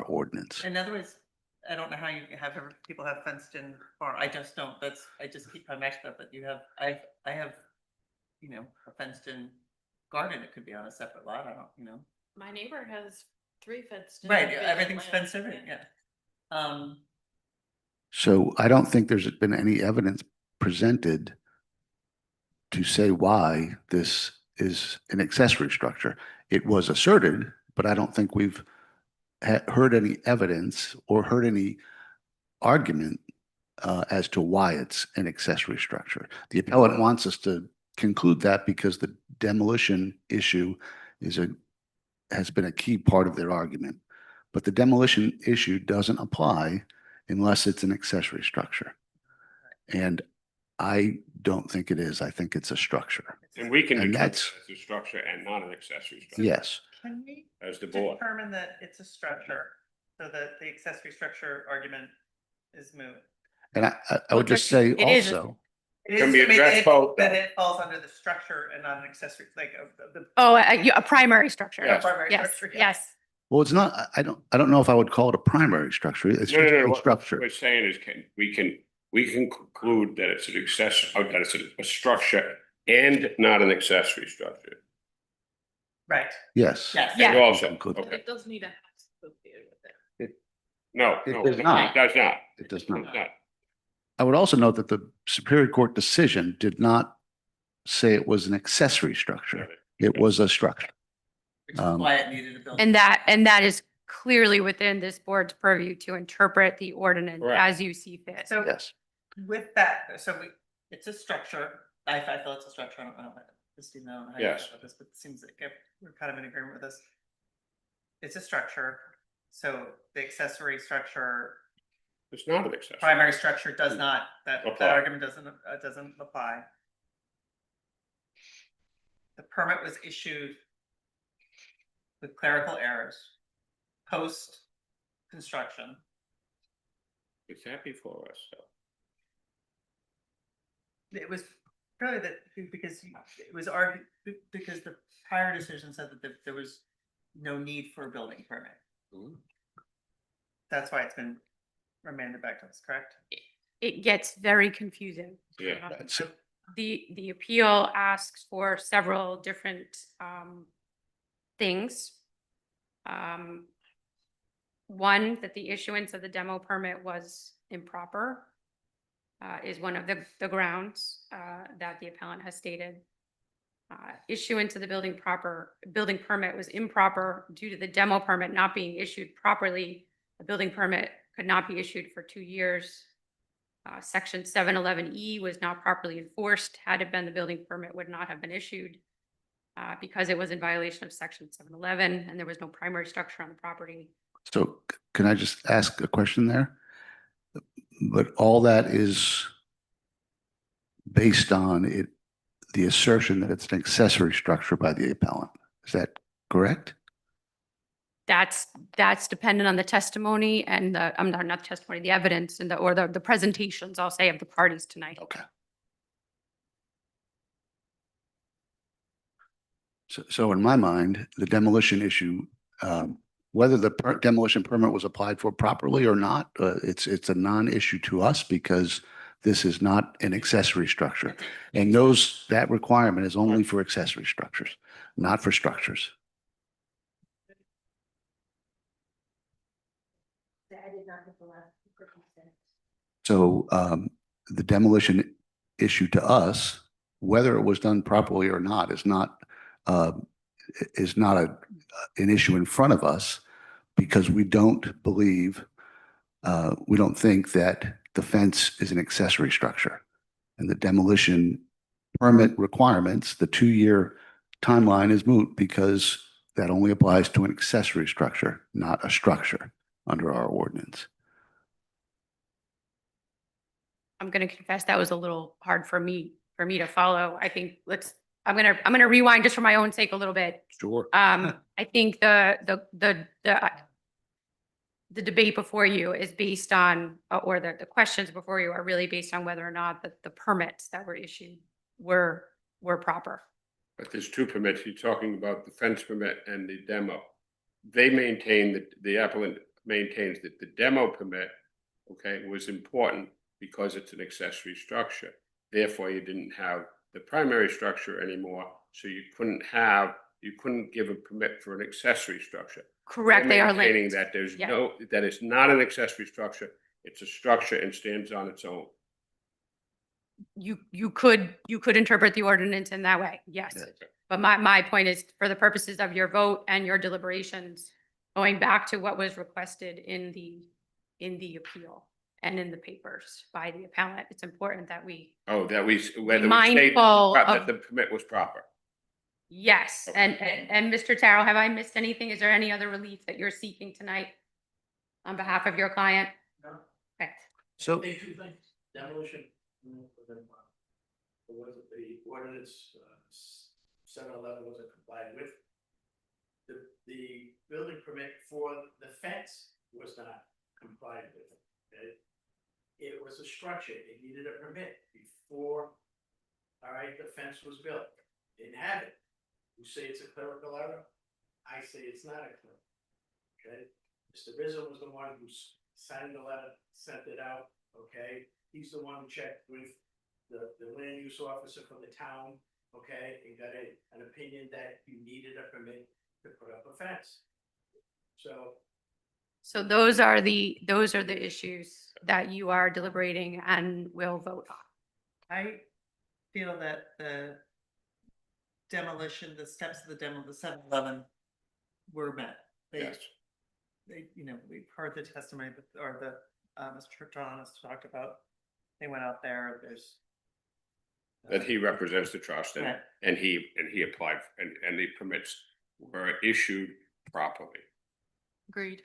ordinance. In other words, I don't know how you have, people have fenced in farm, I just don't, I just keep my mixed up, but you have, I have, you know, a fenced in garden, it could be on a separate lot, I don't, you know. My neighbor has 3 fenced. in Right, vacant everything's land. fenced, everything, yeah. So I don't think there's been any evidence presented to say why this is an accessory structure. It was asserted, but I don't think we've heard any evidence or heard any argument as to why it's an accessory structure. The appellant wants us to conclude that because the demolition issue has been a key part of their argument. But the demolition issue doesn't apply unless it's an accessory structure. And I don't think it is. I think it's a structure. And we can And determine that's- it's a structure and not an accessory structure. Yes. Can we As the board. determine that it's a structure, so that the accessory structure argument is moot? And I Well, would just say it is a- also, It Can is, be I mean, addressed both, that though. it falls under the structure and not an accessory, like, of the. Oh, a primary structure. Yes. Primary Yes, structure, yeah. yes. well, it's not, I don't know if I would call it a primary structure. It's No, just no, no. a What structure. we're saying is we can conclude that it's an that it's a structure and not an accessory structure. Right, Yes. yes. Yeah. And also, Good. But okay. it does need a house associated with it. No, It no, does not. it does not. It does It not. does not. I would also note that the Superior Court decision did not say it was an accessory structure. It was a structure. Which is Um, why it needed a building. And that is clearly within this board's purview to interpret the ordinance Correct. as you see fit. So Yes. with that, it's a structure, I feel it's a structure, I don't know, Christine, I don't know how you Yes. feel about this, but it seems like we're kind of in agreement with this. It's a structure, so the accessory structure, It's not an accessory. primary structure does not, that Apply. argument doesn't apply. The permit was issued with clerical errors, post-construction. It's happy for us, so. It was really that, because it was argued, because the prior decision said that there was no need for a building permit. That's why it's been remanded back to us, correct? It gets very confusing. Yeah. So The appeal asks for several different things. One, that the issuance of the demo permit was improper, is one of the grounds that the appellant has stated. Issuance of the building permit was improper due to the demo permit not being issued properly. A building permit could not be issued for 2 years. Section 711E was not properly enforced. Had it been, the building permit would not have been issued because it was in violation of section 711 and there was no primary structure on the property. So can I just ask a question there? But all that is based on the assertion that it's an accessory structure by the appellant. Is that correct? That's dependent on the testimony and I'm not testimony, the evidence and the presentations, I'll say, of the parties tonight. Okay. So in my mind, the demolition issue, whether the demolition permit was applied for properly or not, it's a non-issue to us because this is not an accessory structure. And that requirement is only for accessory structures, not for structures. So the demolition issue to us, whether it was done properly or not, is not an issue in front of us because we don't think that the fence is an accessory structure. And the demolition permit requirements, the 2-year timeline is moot because that only applies to an accessory structure, not a structure under our ordinance. I'm going to confess that was a little hard for me to follow. I think I'm going to rewind just for my own sake a little bit. Sure. I think the debate before you is based on, or the questions before you are really based on whether or not the permits that were issued were proper. But there's two permits. You're talking about the fence permit and the demo. They maintain that the applicant maintains that the demo permit, okay, was important because it's an accessory structure. Therefore, you didn't have the primary structure anymore, so you couldn't give a permit for an accessory structure. Correct, they They're are maintaining linked. that there's Yeah. that it's not an accessory structure. It's a structure and stands on its own. You could interpret the ordinance in that way, yes. But my point is, for the purposes of your vote and your deliberations, going back to what was requested in the appeal and in the papers by the appellant, it's important that we, Oh, that we, whether we state mindful that of- the permit was proper. yes. And Mr. Tarrow, have I missed anything? Is there any other relief that you're seeking tonight on behalf of your client? No. Okay. So, They two things, demolition, was it the ordinance, 711 wasn't complied with. The building permit for the fence was not complied with, okay? It was a structure, it needed a permit before, all right, the fence was built. Didn't have it. You say it's a clerical error, I say it's not a clerical. Okay, Mr. Rizzo was the one who signed the letter, sent it out, okay? He's the one who checked with the land use officer from the town, okay? And got an opinion that you needed a permit to put up a fence. So those are the issues that you are deliberating and will vote on. I feel that the demolition, the steps of the demo, the 7-Eleven were met. Yes. They, we've heard the testimony, or Mr. John has talked about, they went out there, there's. That he represents the trust Right. and he applied and the permits were issued properly. Agreed.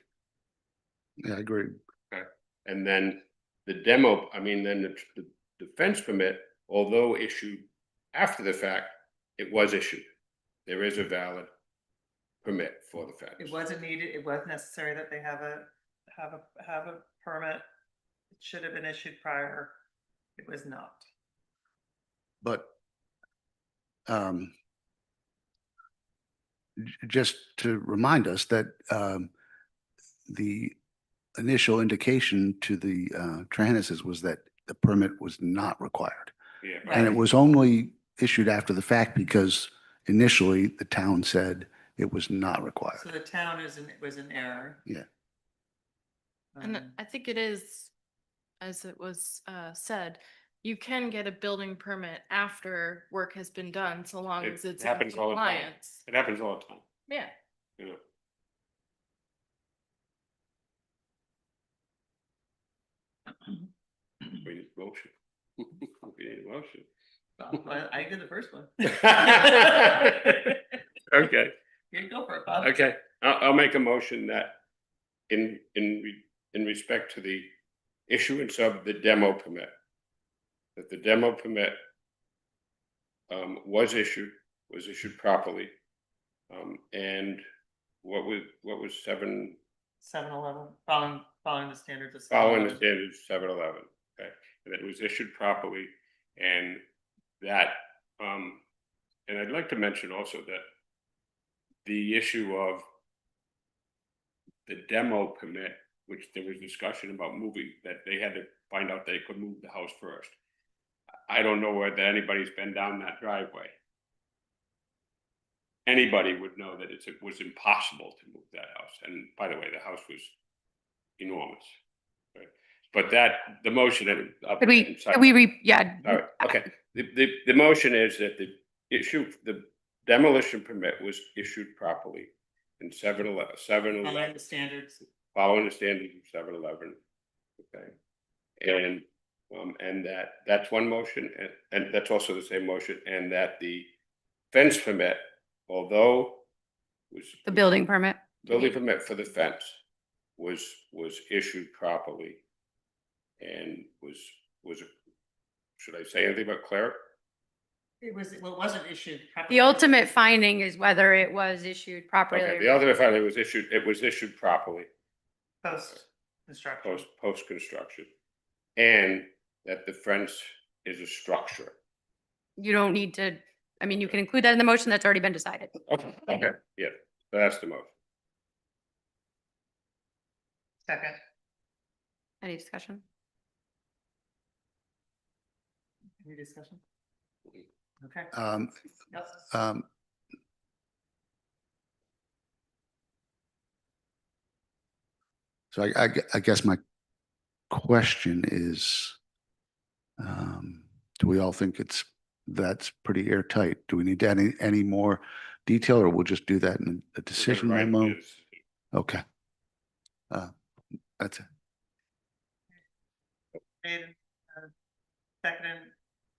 Yeah, I agree. And then the demo, then the fence permit, although issued after the fact, it was issued. There is a valid permit for the fence. It wasn't needed, it was necessary that they have a permit. It should have been issued prior. It was not. But just to remind us that the initial indication to the Trahanuses was that the permit was not required. Yeah. And it was only issued after the fact because initially the town said it was not So required. the town was in error. Yeah. And Um, I think it is, as it was said, you can get a building permit after work has been done, so long It as it's in happens all the time. compliance. It happens all the time. Yeah. You know. We need a motion. We need a motion. well, I did the first one. Okay, You go for it, Bob. okay. I'll make a motion that in respect to the issuance of the demo permit, that the demo permit was issued properly. And what was 7, 7-Eleven, following the standards of. following the 7-Eleven. standards of 7-Eleven, okay? And that it was issued properly and that, and I'd like to mention also that the issue of the demo permit, which there was discussion about moving, that they had to find out they could move the house first. I don't know whether anybody's been down that driveway. Anybody would know that it was impossible to move that house. And by the way, the house was enormous. Right? But the motion. Could we, yeah. All right, okay. The motion is that the demolition permit was issued properly in 7-Eleven, Following the standards. following the standards of 7-Eleven. Okay. And that's one motion, and that's also the same motion, and that the fence permit, although was The building permit. building permit for the fence was issued properly and was should I say anything about Claire? Well, it wasn't issued. The ultimate finding is whether it was issued properly. Okay, the ultimate finding was issued properly, Post-construction. post-construction. And that the fence is a structure. You don't need to, I mean, you can include that in the motion that's already been decided. Okay, yeah, so that's the motion. Second. Any discussion? Any discussion? Okay. Yep. So I guess my question is, do we all think that's pretty airtight? Do we need any more detail, or we'll just do that in a decision Right, memo? it's- Okay. That's it. Made, seconded,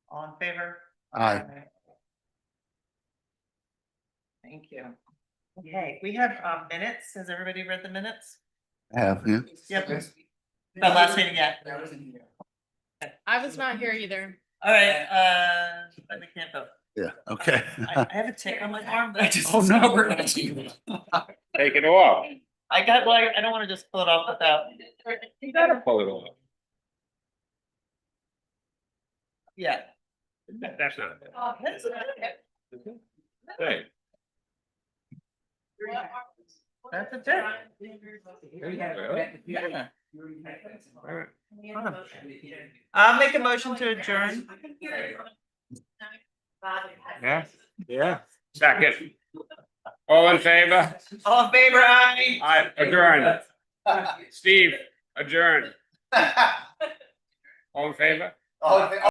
all in favor? Aye. Thank you. Okay, we have minutes. Has everybody read the minutes? Have, yeah. Yep. The last meeting, yeah. I was not here either. All right, let me can't vote. Yeah, okay. I have a tick on my arm that I just. Oh, no. Take it off. I got, like, I don't want to just pull it off without. You gotta pull it off. Yeah. That's not. That's okay. Hey. That's a tick. Yeah. I'll make a motion to adjourn. Yeah. Second. All in favor? All in favor, aye. Aye, adjourn. Steve, adjourn. All in favor?